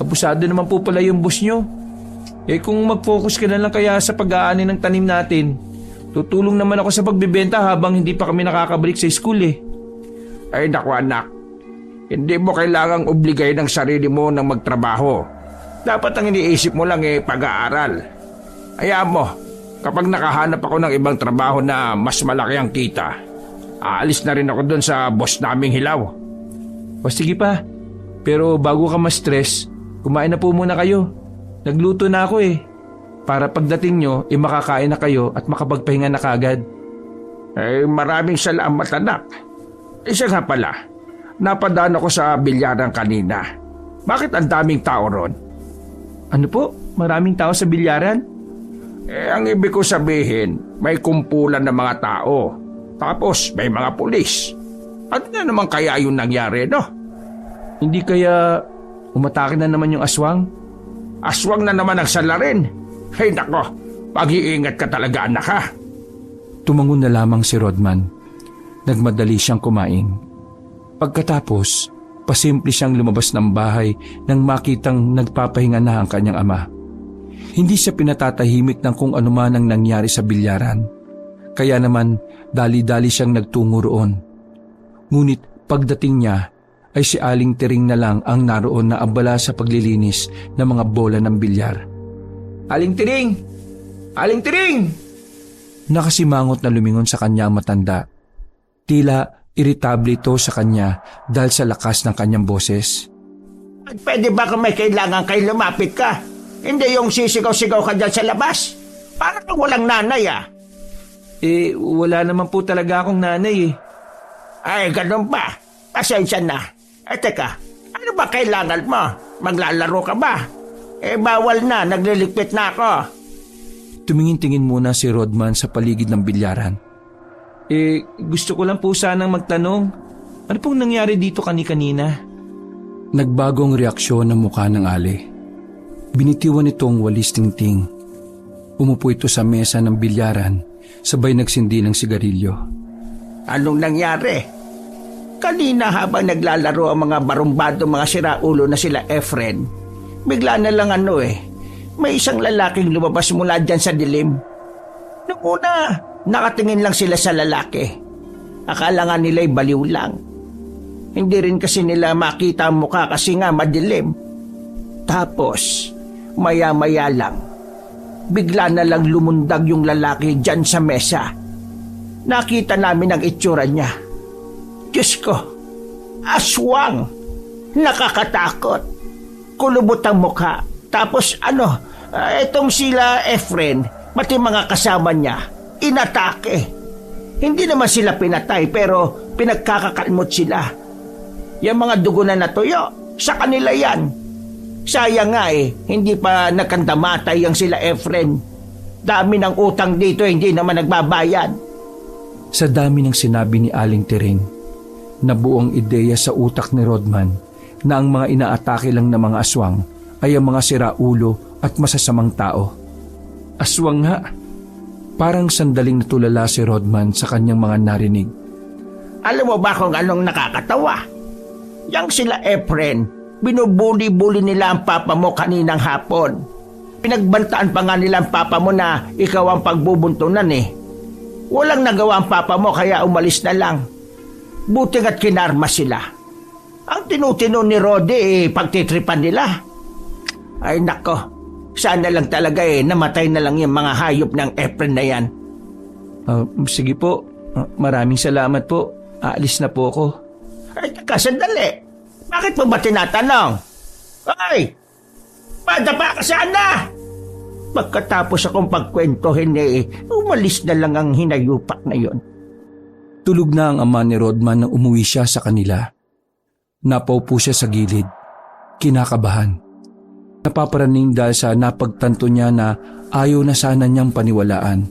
Abusado naman po pala yung boss nyo. Kung mag-focus ka na lang kaya sa pag-aani ng tanim natin, tutulong naman ako sa pagbibenta habang hindi pa kami nakakabalik sa school Ay naku anak, hindi mo kailangang obligay ng sarili mo ng magtrabaho. Dapat ang iniisip mo lang pag-aaral. Hayaan mo, kapag nakahanap ako ng ibang trabaho na mas malaki ang kita, aalis na rin ako doon sa boss naming hilaw. O sige pa, pero bago ka ma-stress, kumain na po muna kayo. Nagluto na ako eh. Para pagdating nyo, makakain na kayo at makapagpahinga na kaagad. Maraming salamat anak. Isa nga pala, napadaan ako sa bilyaran kanina. Bakit ang daming tao ron? Ano po? Maraming tao sa bilyaran? Ang ibig ko sabihin, may kumpulan ng mga tao. Tapos may mga pulis. Ano na naman kaya yung nangyari, no? Hindi kaya umatake na naman yung aswang? Aswang na naman ang salarin. Ay nako, mag-iingat ka talaga anak ha. Tumangon na lamang si Rodman. Nagmadali siyang kumain. Pagkatapos, pasimple siyang lumabas ng bahay nang makitang nagpapahinga na ang kanyang ama. Hindi siya pinatatahimik ng kung ano man ang nangyari sa bilyaran. Kaya naman, dali-dali siyang nagtungo roon. Ngunit pagdating niya, ay si Aling Tiring na lang ang naroon na abala sa paglilinis ng mga bola ng bilyar. Aling Tiring! Aling Tiring! Nakasimangot na lumingon sa kanya ang matanda. Tila iritable ito sa kanya dahil sa lakas ng kanyang boses. Pwede ba kung may kailangan kayo lumapit ka? Hindi yung sisigaw-sigaw ka dyan sa labas. Parang kang walang nanay ah. Wala naman po talaga akong nanay eh. Ay, ganun ba? Pasensya na. Teka, ano ba kailangan mo? Maglalaro ka ba? Bawal na, nagliligpit na ako. Tumingin-tingin muna si Rodman sa paligid ng bilyaran. Gusto ko lang po sanang magtanong. Ano pong nangyari dito kanina? Nagbagong reaksyon ng mukha ng Ali. Binitiwan itong walis tingting. Umupo ito sa mesa ng bilyaran, sabay nagsindi ng sigarilyo. Anong nangyari? Kanina habang naglalaro ang mga barumbado mga siraulo na sila Efren, bigla na lang may isang lalaking lumabas mula dyan sa dilim. Noong una, nakatingin lang sila sa lalaki. Akala nga nila'y baliw lang. Hindi rin kasi nila makita ang mukha kasi nga madilim. Tapos, maya-maya lang, bigla na lang lumundag yung lalaki dyan sa mesa. Nakita namin ang itsura niya. Diyos ko, aswang! Nakakatakot. Kulubot ang mukha. Tapos itong sila Efren, pati mga kasama niya, inatake. Hindi naman sila pinatay pero pinagkakakalmot sila. Yung mga dugo na natuyo, sa kanila yan. Sayang nga hindi pa nagkandamatay ang sila Efren. Dami ng utang dito, hindi naman nagbabayad. Sa dami ng sinabi ni Aling Tiring, nabuong ideya sa utak ni Rodman na ang mga inaatake lang ng mga aswang ay ang mga siraulo at masasamang tao. Aswang nga. Parang sandaling natulala si Rodman sa kanyang mga narinig. Alam mo ba kung anong nakakatawa? Yang sila Efren, binubuli-buli nila ang papa mo kaninang hapon. Pinagbantaan pa nga nila ang papa mo na ikaw ang pagbubuntunan Walang nagawa ang papa mo kaya umalis na lang. Buti nga't kinarma sila. Ang tinutino ni Rodi pagtitripan nila. Ay nako, sana lang talaga namatay na lang yung mga hayop ng Efren na yan. Sige po, maraming salamat po. Aalis na po ako. Ay, teka, sandali. Bakit mo ba tinatanong? Ay, padapa ka sana! Pagkatapos akong pagkwentohin umalis na lang ang hinayupak na yon. Tulog na ang ama ni Rodman nang umuwi siya sa kanila. Napaupo siya sa gilid. Kinakabahan. Napaparaning dahil sa napagtanto niya na ayaw na sana niyang paniwalaan.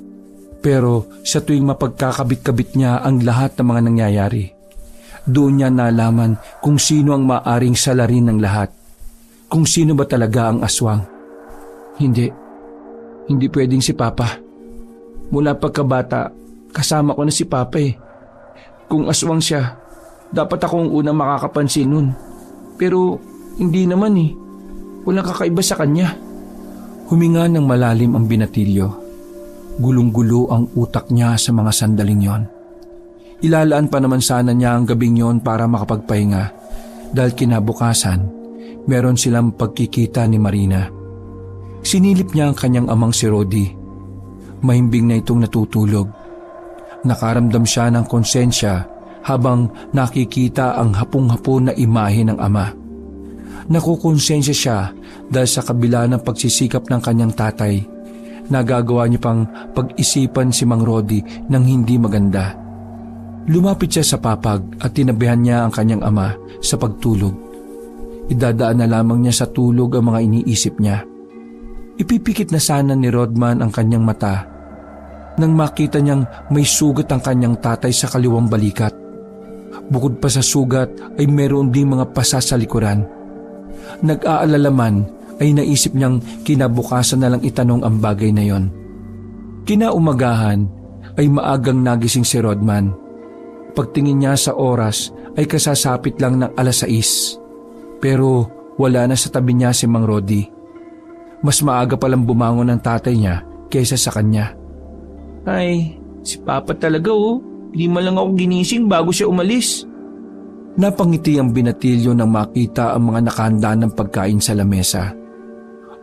Pero sa tuwing mapagkakabit-kabit niya ang lahat ng mga nangyayari, doon niya nalaman kung sino ang maaring salarin ng lahat. Kung sino ba talaga ang aswang. Hindi pwedeng si Papa. Mula pagkabata, kasama ko na si Papa Kung aswang siya, dapat ako ang unang makakapansin nun. Pero hindi naman Walang kakaiba sa kanya. Huminga ng malalim ang binatilyo. Gulong-gulo ang utak niya sa mga sandaling yon. Ilalaan pa naman sana niya ang gabing yon para makapagpahinga dahil kinabukasan, meron silang pagkikita ni Marina. Sinilip niya ang kanyang amang si Rodi. Mahimbing na itong natutulog. Nakaramdam siya ng konsensya habang nakikita ang hapong-hapon na imahe ng ama. Nakukonsensya siya dahil sa kabila ng pagsisikap ng kanyang tatay, nagagawa niya pang pag-isipan si Mang Rodi ng hindi maganda. Lumapit siya sa papag at tinabihan niya ang kanyang ama sa pagtulog. Idadaan na lamang niya sa tulog ang mga iniisip niya. Ipipikit na sana ni Rodman ang kanyang mata nang makita niyang may sugat ang kanyang tatay sa kaliwang balikat. Bukod pa sa sugat ay meron ding mga pasa sa likuran. Nag-aalalaman ay naisip niyang kinabukasan na lang itanong ang bagay na yon. Kinaumagahan ay maagang nagising si Rodman. Pagtingin niya sa oras ay kasasapit lang ng 6:00. Pero wala na sa tabi niya si Mang Rodi. Mas maaga palang bumangon ang tatay niya kaysa sa kanya. Ay, si Papa talaga oh. Hindi man lang ako ginising bago siya umalis. Napangiti ang binatilyo nang makita ang mga nakahanda ng pagkain sa lamesa.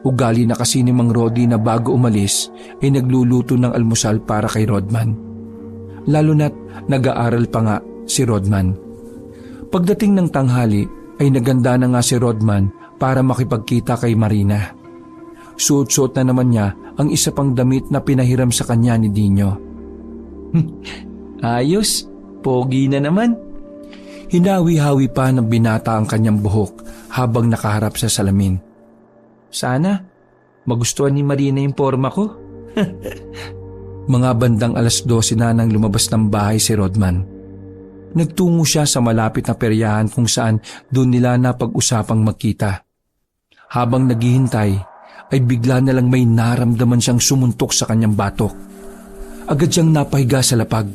Ugali na kasi ni Mang Rodi na bago umalis ay nagluluto ng almusal para kay Rodman. Lalo na't nag-aaral pa nga si Rodman. Pagdating ng tanghali ay naganda na nga si Rodman para makipagkita kay Marina. Suot-suot na naman niya ang isa pang damit na pinahiram sa kanya ni Dino. Ayos, pogi na naman. Hinawi-hawi pa ng binata ang kanyang buhok habang nakaharap sa salamin. Sana, magustuhan ni Marina yung forma ko. Mga bandang 12:00 na nang lumabas ng bahay si Rodman. Nagtungo siya sa malapit na peryahan kung saan doon nila napag-usapang magkita. Habang naghihintay, ay bigla na lang may naramdaman siyang sumuntok sa kanyang batok. Agad siyang napahiga sa lapag.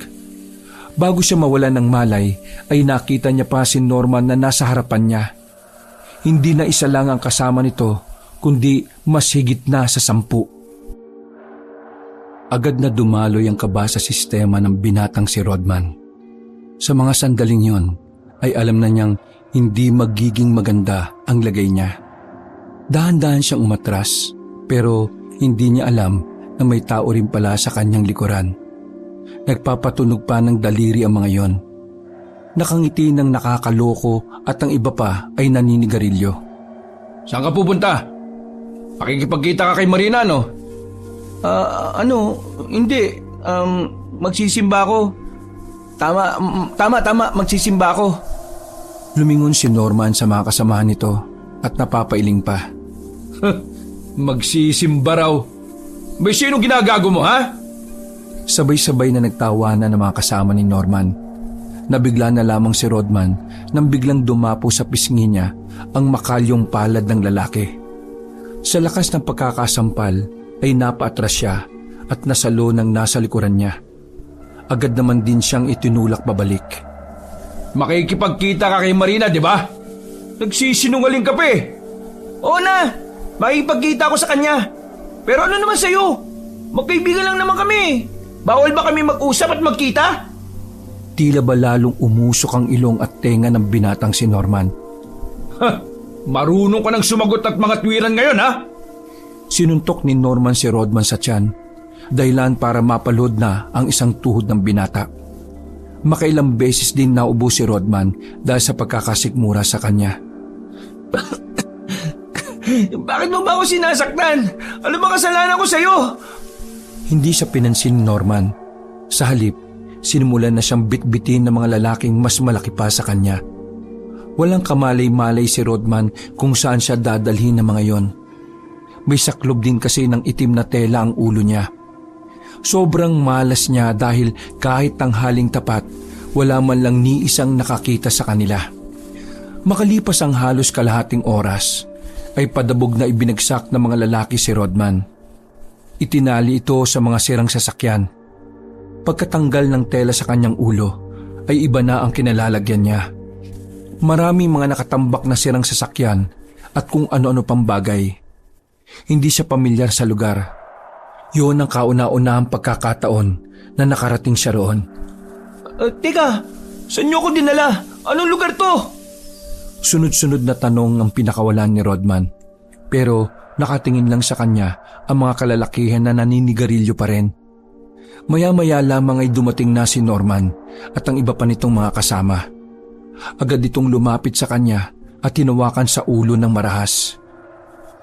Bago siya mawalan ng malay, ay nakita niya pa si Norman na nasa harapan niya. Hindi na isa lang ang kasama nito, kundi mas higit na sa 10. Agad na dumaloy ang kaba sa sistema ng binatang si Rodman. Sa mga sandaling yon, ay alam na niyang hindi magiging maganda ang lagay niya. Dahan-dahan siyang umatras, pero hindi niya alam na may tao rin pala sa kanyang likuran. Nagpapatunog pa ng daliri ang mga yon. Nakangiti ng nakakaloko at ang iba pa ay naninigarilyo. Saan ka pupunta? Pakikipagkita ka kay Marina, no? Hindi. Magsisimba ako. Tama, magsisimba ako. Lumingon si Norman sa mga kasamahan nito at napapailing pa. Magsisimba raw. May sino ginagago mo, ha? Sabay-sabay na nagtawanan ng mga kasama ni Norman. Nabigla na lamang si Rodman nang biglang dumapo sa pisngi niya ang makalyong palad ng lalaki. Sa lakas ng pagkakasampal ay napaatras siya at nasalo ng nasa likuran niya. Agad naman din siyang itinulak pabalik. Makikipagkita ka kay Marina, di ba? Nagsisinungaling ka pa eh. Oo na, makikipagkita ako sa kanya. Pero ano naman sa'yo? Magkaibigan lang naman kami. Bawal ba kami mag-usap at magkita? Tila ba lalong umusok ang ilong at tenga ng binatang si Norman. Marunong ka nang sumagot at mga tuwiran ngayon, ha? Sinuntok ni Norman si Rodman sa tiyan, dahilan para mapalod na ang isang tuhod ng binata. Makailang beses din naubo si Rodman dahil sa pagkakasikmura sa kanya. Bakit mo ba ako sinasaktan? Ano ba kasalanan ko sa'yo? Hindi siya pinansin ni Norman. Sa halip, sinimulan na siyang bitbitin ng mga lalaking mas malaki pa sa kanya. Walang kamalay-malay si Rodman kung saan siya dadalhin ng mga yon. May saklob din kasi ng itim na tela ang ulo niya. Sobrang malas niya dahil kahit tanghaling tapat, wala man lang ni isang nakakita sa kanila. Makalipas ang halos kalahating oras, ay padabog na ibinagsak ng mga lalaki si Rodman. Itinali ito sa mga sirang sasakyan. Pagkatanggal ng tela sa kanyang ulo, ay iba na ang kinalalagyan niya. Maraming mga nakatambak na sirang sasakyan at kung ano-ano pang bagay. Hindi siya pamilyar sa lugar. Yun ang kauna-unahang pagkakataon na nakarating siya roon. Teka, saan niyo ako dinala? Anong lugar to? Sunod-sunod na tanong ang pinakawalan ni Rodman. Pero nakatingin lang sa kanya ang mga kalalakihan na naninigarilyo pa rin. Maya-maya lamang ay dumating na si Norman at ang iba pa nitong mga kasama. Agad itong lumapit sa kanya at tinawakan sa ulo ng marahas.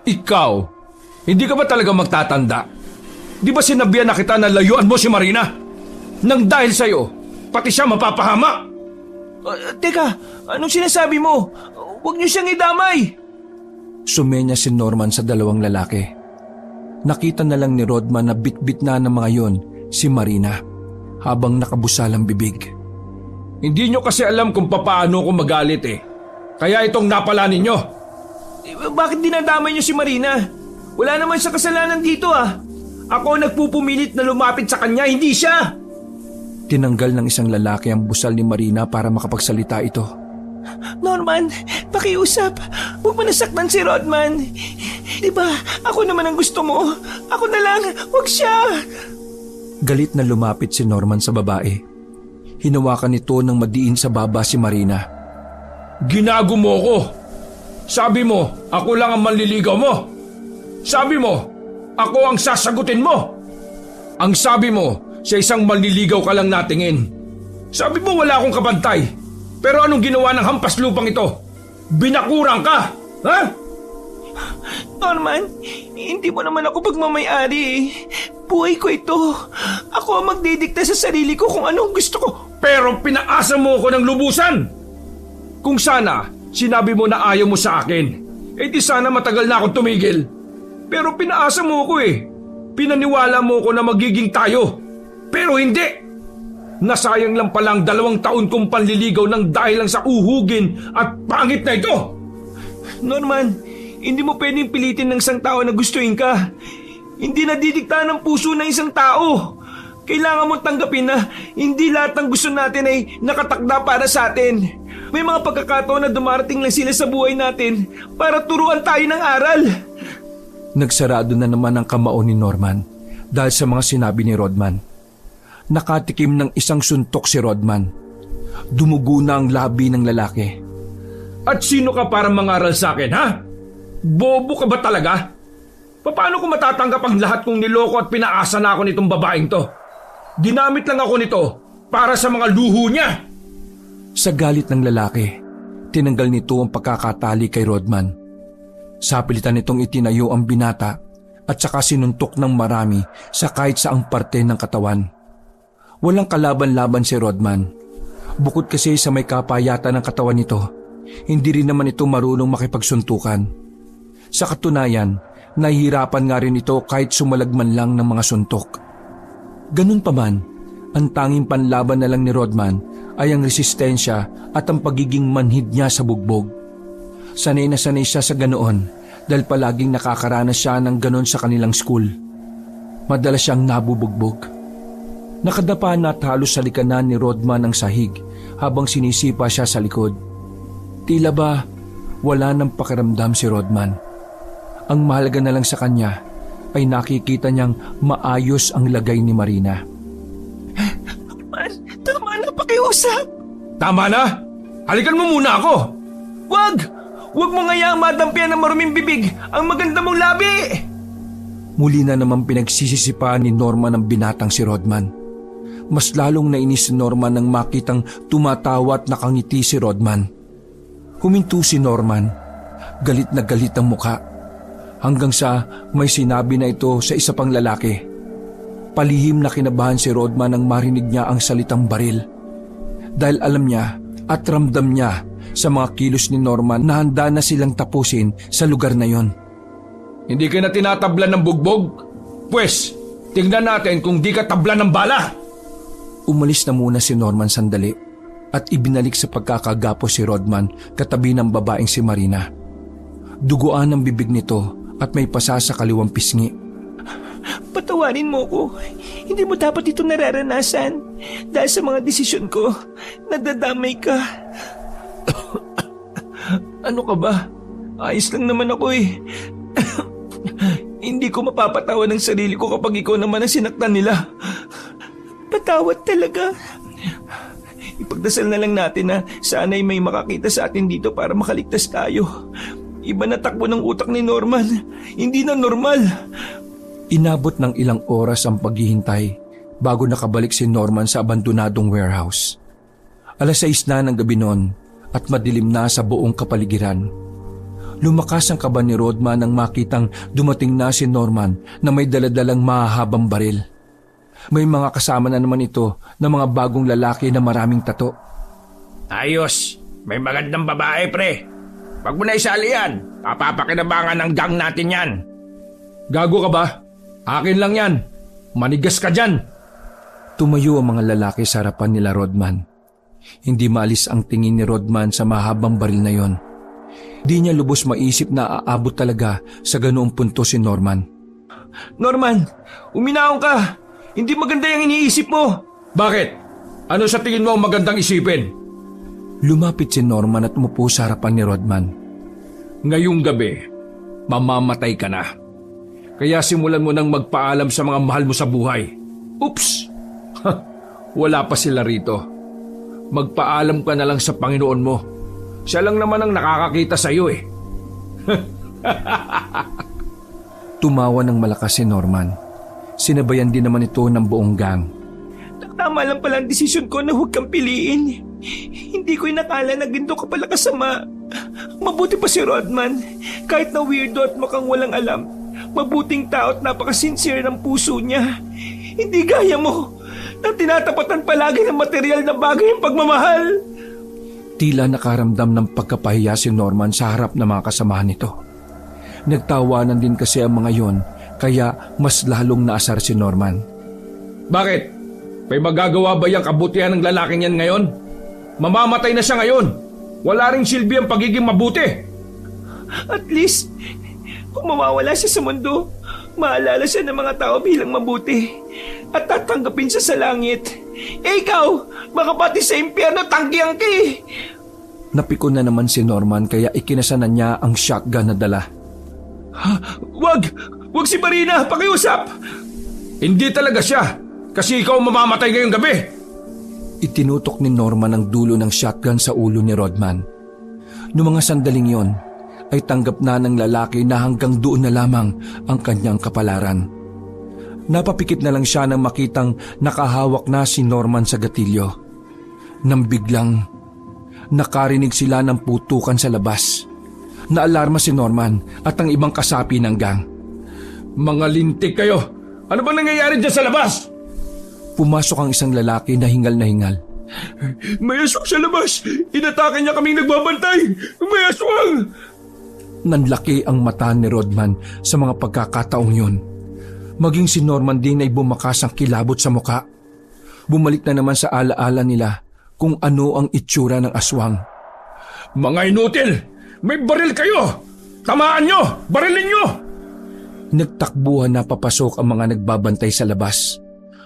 Ikaw, hindi ka ba talaga magtatanda? Di ba sinabihan na kita na layuan mo si Marina? Nang dahil sa'yo, pati siya mapapahama. Teka, anong sinasabi mo? Huwag niyo siyang idamay. Sumenya si Norman sa dalawang lalaki. Nakita na lang ni Rodman na bit-bit na ng mga yon si Marina habang nakabusal ang bibig. Hindi nyo kasi alam kung papaano ko magalit eh. Kaya itong napala ninyo. Bakit dinadamay niyo si Marina? Wala naman siya kasalanan dito ah. Ako nagpupumilit na lumapit sa kanya, hindi siya. Tinanggal ng isang lalaki ang busal ni Marina para makapagsalita ito. Norman, pakiusap. Huwag mo nasaktan si Rodman. Diba, ako naman ang gusto mo. Ako na lang, huwag siya. Galit na lumapit si Norman sa babae. Hinawakan nito ng madiin sa baba si Marina. Ginago mo ko. Sabi mo, ako lang ang manliligaw mo. Sabi mo, ako ang sasagutin mo. Ang sabi mo, sa isang manliligaw ka lang natingin. Sabi mo wala akong kabantay. Pero anong ginawa ng hampas lupang ito? Binakurang ka! Ha? Norman, hindi mo naman ako pagmamayari eh. Buhay ko ito. Ako ang magdidikta sa sarili ko kung anong gusto ko. Pero pinaasa mo ko ng lubusan. Kung sana, sinabi mo na ayaw mo sa akin, eh di sana matagal na akong tumigil. Pero pinaasa mo ko eh. Pinaniwala mo ko na magiging tayo. Pero hindi. Nasayang lang palang 2 taon kong panliligaw ng dahil lang sa uhugin at pangit na ito. Norman, hindi mo pwedeng pilitin ng isang tao na gustuin ka. Hindi nadidikta ng puso ng isang tao. Kailangan mong tanggapin na hindi lahat ng gusto natin ay nakatakda para sa atin. May mga pagkakataon na dumarating lang sila sa buhay natin para turuan tayo ng aral. Nagsarado na naman ang kamao ni Norman dahil sa mga sinabi ni Rodman. Nakatikim ng isang suntok si Rodman. Dumugo na ang labi ng lalaki. At sino ka para mangaral sa akin, ha? Bobo ka ba talaga? Paano ko matatanggap ang lahat kong niloko at pinaasa na ako nitong babaeng to? Ginamit lang ako nito para sa mga luho niya. Sa galit ng lalaki, tinanggal nito ang pagkakatali kay Rodman. Sa pilitan nitong itinayo ang binata at saka sinuntok ng marami sa kahit saang parte ng katawan. Walang kalaban-laban si Rodman. Bukod kasi sa may kapayatan ng katawan nito, hindi rin naman ito marunong makipagsuntukan. Sa katunayan, nahihirapan nga rin ito kahit sumalagman lang ng mga suntok. Ganun pa man, ang tanging panlaban na lang ni Rodman ay ang resistensya at ang pagiging manhid niya sa bugbog. Sanay na sanay siya sa ganoon dahil palaging nakakaranas siya ng ganon sa kanilang school. Madalas siyang nabubugbog. Nakadapa na at halos sa likanan ni Rodman ang sahig habang sinisipa siya sa likod. Tila ba wala nang pakiramdam si Rodman. Ang mahalaga na lang sa kanya ay nakikita niyang maayos ang lagay ni Marina. Norman, tama na, pakiusap. Tama na! Halikan mo muna ako! Wag! Huwag mo ngayaang madampian ng maruming bibig ang maganda mong labi! Muli na naman pinagsisisipa ni Norman ang binatang si Rodman. Mas lalong nainis si Norman nang makitang tumatawa at nakangiti si Rodman. Huminto si Norman. Galit na galit ang muka. Hanggang sa may sinabi na ito sa isa pang lalaki. Palihim na kinabahan si Rodman nang marinig niya ang salitang baril. Dahil alam niya at ramdam niya sa mga kilos ni Norman na handa na silang tapusin sa lugar na yon. Hindi ka na tinatablan ng bugbog? Pwes, tingnan natin kung di ka tablan ng bala! Umalis na muna si Norman sandali at ibinalik sa pagkakagapo si Rodman katabi ng babaeng si Marina. Duguan ang bibig nito at may pasa sa kaliwang pisngi. Patawarin mo ko. Hindi mo dapat ito nararanasan. Dahil sa mga desisyon ko, nadadamay ka. Ano ka ba? Ayos lang naman ako eh. Hindi ko mapapatawan ng sarili ko kapag ikaw naman ang sinaktan nila. Patawad talaga. Ipagdasal na lang natin na sana'y may makakita sa atin dito para makaligtas tayo. Iba na takbo ng utak ni Norman. Hindi na normal. Inabot ng ilang oras ang paghihintay bago nakabalik si Norman sa abandonadong warehouse. 6:00 na ng gabi noon at madilim na sa buong kapaligiran. Lumakas ang kaba ni Rodman nang makitang dumating na si Norman na may daladalang mahahabang baril. May mga kasama na naman ito na mga bagong lalaki na maraming tato. Ayos, may magandang babae pre. Pag mo na isali yan, papapakinabangan ng gang natin yan. Gago ka ba? Akin lang yan. Manigas ka dyan. Tumayo ang mga lalaki sa harapan nila Rodman. Hindi maalis ang tingin ni Rodman sa mahabang baril na yon. Di niya lubos maisip na aabot talaga sa ganoong punto si Norman. Norman, uminaon ka. Hindi maganda yung iniisip mo. Bakit? Ano sa tingin mo ang magandang isipin? Lumapit si Norman at umupo sa harapan ni Rodman. Ngayong gabi, mamamatay ka na. Kaya simulan mo nang magpaalam sa mga mahal mo sa buhay. Oops! Wala pa sila rito. Magpaalam ka na lang sa Panginoon mo. Siya lang naman ang nakakakita sa iyo eh. Tumawa ng malakas si Norman. Sinabayan din naman ito ng buong gang. Tama lang pala ang desisyon ko na huwag kang piliin. Hindi ko inakala na ginto ka pala kasama. Mabuti pa si Rodman. Kahit na weirdo at mukhang walang alam, mabuting tao at napaka-sincere ng puso niya. Hindi gaya mo na tinatapatan palagi ng material na bagay ang pagmamahal. Tila nakaramdam ng pagkapahiya si Norman sa harap ng mga kasamahan nito. Nagtawanan din kasi ang mga yon, kaya mas lalong naasar si Norman. Bakit? May magagawa ba yung kabutihan ng lalaking yan ngayon? Mamamatay na siya ngayon. Wala ring silbi ang pagiging mabuti. At least, kung mawawala siya sa mundo, maalala siya ng mga tao bilang mabuti at tatanggapin siya sa langit. Eh ikaw, baka pati sa impyerno tanggihan ka eh. Napiko na naman si Norman kaya ikinasanan niya ang shotgun na dala. Wag si Marina, pakiusap. Hindi talaga siya. Kasi ikaw mamamatay ngayong gabi. Itinutok ni Norman ang dulo ng shotgun sa ulo ni Rodman. Noong mga sandaling yon, ay tanggap na ng lalaki na hanggang doon na lamang ang kanyang kapalaran. Napapikit na lang siya nang makitang nakahawak na si Norman sa gatilyo. Nang biglang, nakarinig sila ng putukan sa labas. Naalarma si Norman at ang ibang kasapi ng gang. Mga lintik kayo! Ano ba nangyayari dyan sa labas? Pumasok ang isang lalaki na hingal na hingal. May aswang sa labas. Inatake niya kaming nagbabantay. May aswang! Nanlaki ang mata ni Rodman sa mga pagkakataong yun. Maging si Norman din ay bumakas ang kilabot sa muka. Bumalik na naman sa alaala nila kung ano ang itsura ng aswang. Mga inutil! May baril kayo! Tamaan nyo! Barilin nyo! Nagtakbuhan na papasok ang mga nagbabantay sa labas.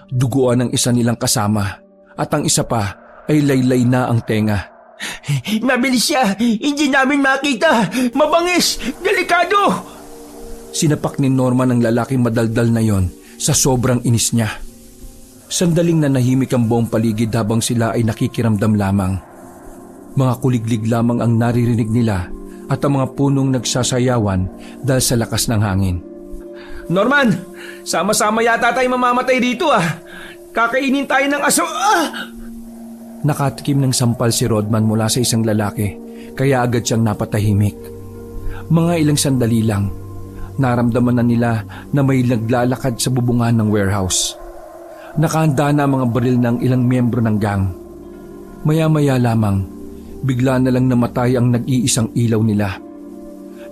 Duguan ang isa nilang kasama at ang isa pa ay laylay na ang tenga. Mabilis siya! Hindi namin makita! Mabangis! Delikado! Sinapak ni Norman ang lalaking madaldal na yon sa sobrang inis niya. Sandaling nanahimik ang buong paligid habang sila ay nakikiramdam lamang. Mga kuliglig lamang ang naririnig nila at ang mga punong nagsasayawan dahil sa lakas ng hangin. Norman, sama-sama yata tayo mamamatay dito ah. Kakainin tayo ng aso. Nakatikim ng sampal si Rodman mula sa isang lalaki kaya agad siyang napatahimik. Mga ilang sandali lang, naramdaman na nila na may naglalakad sa bubungan ng warehouse. Nakahanda na ang mga baril ng ilang miyembro ng gang. Maya-maya lamang, bigla na lang namatay ang nag-iisang ilaw nila.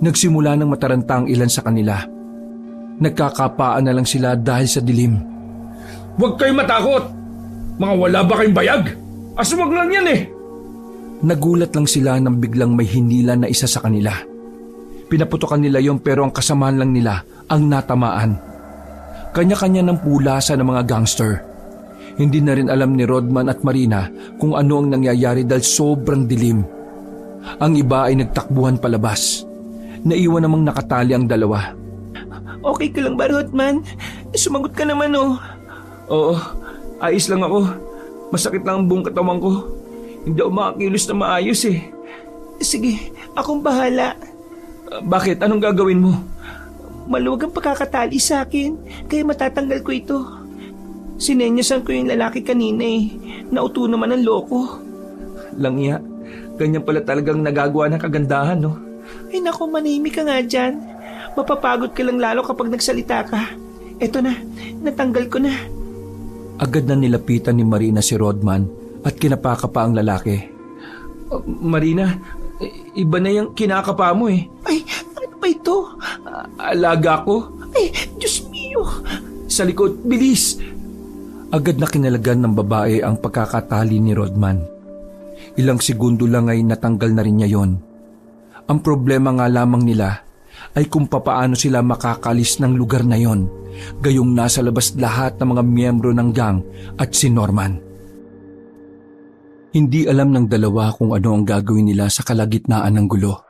Nagsimula ng mataranta ang ilan sa kanila. Nagkakapaan na lang sila dahil sa dilim. Huwag kayong matakot! Mga wala ba kayong bayag? Aswang lang yan eh! Nagulat lang sila nang biglang may hinila na isa sa kanila. Pinaputokan nila yon pero ang kasamaan lang nila ang natamaan. Kanya-kanya ng pulasa ng mga gangster. Hindi na rin alam ni Rodman at Marina kung ano ang nangyayari dahil sobrang dilim. Ang iba ay nagtakbuhan palabas. Naiwan namang nakatali ang dalawa. Okay ka lang ba, Rodman? Sumagot ka naman oh. Oo, ayos lang ako. Masakit lang ang buong katawan ko. Hindi ako makakilos na maayos eh. Sige, akong bahala. Bakit? Anong gagawin mo? Maluwag ang pagkakatali sa akin, kaya matatanggal ko ito. Sinenyasan ko yung lalaki kanina eh. Nauto naman ang loko. Langya, ganyan pala talagang nagagawa ng kagandahan, no? Ay naku, manahimik ka nga dyan. Mapapagod ka lang lalo kapag nagsalita ka. Eto na, natanggal ko na. Agad na nilapitan ni Marina si Rodman at kinapaka pa ang lalaki. Marina, iba na yung kinakapa mo eh. Ay, ano ba ito? Alaga ko. Ay, Diyos mio. Sa likod, bilis! Agad na kinalagan ng babae ang pagkakatali ni Rodman. Ilang segundo lang ay natanggal na rin niya yon. Ang problema nga lamang nila ay kung papaano sila makakalis ng lugar na yon, gayong nasa labas lahat ng mga miyembro ng gang at si Norman. Hindi alam ng dalawa kung ano ang gagawin nila sa kalagitnaan ng gulo.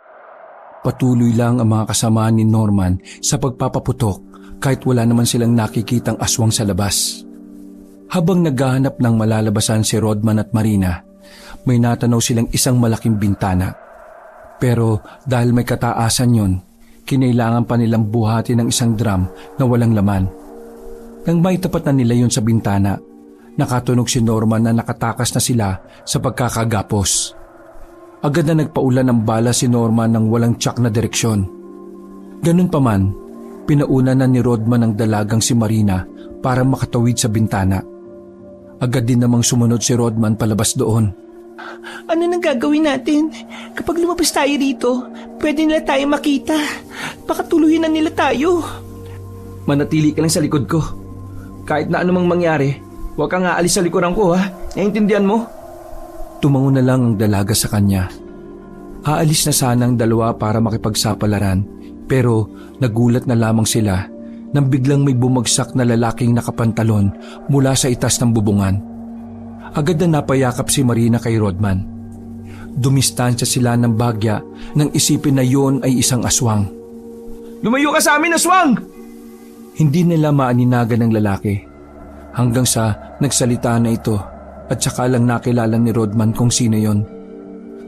Patuloy lang ang mga kasama ni Norman sa pagpapaputok kahit wala naman silang nakikitang aswang sa labas. Habang naghahanap ng malalabasan si Rodman at Marina, may natanaw silang isang malaking bintana. Pero dahil may kataasan yon, kinailangan pa nilang buhatin ng isang drum na walang laman. Nang may tapat na nila yon sa bintana, nakatunog si Norman na nakatakas na sila sa pagkakagapos. Agad na nagpaulan ng bala si Norman ng walang tsak na direksyon. Ganun pa man, pinauna na ni Rodman ang dalagang si Marina para makatawid sa bintana. Agad din namang sumunod si Rodman palabas doon. Ano nang gagawin natin? Kapag lumabas tayo dito, pwede nila tayo makita. Baka tuluyan na nila tayo. Manatili ka lang sa likod ko. Kahit na anumang mangyari, huwag kang aalis sa likuran ko, ha? Naiintindihan mo? Tumango na lang ang dalaga sa kanya. Aalis na sana ang dalawa para makipagsapalaran, pero nagulat na lamang sila nang biglang may bumagsak na lalaking nakapantalon mula sa itas ng bubungan. Agad na napayakap si Marina kay Rodman. Dumistansya sila ng bagya nang isipin na yon ay isang aswang. Lumayo ka sa amin, aswang! Hindi nila maaninagan ng lalaki hanggang sa nagsalita na ito at saka lang nakilala ni Rodman kung sino yon.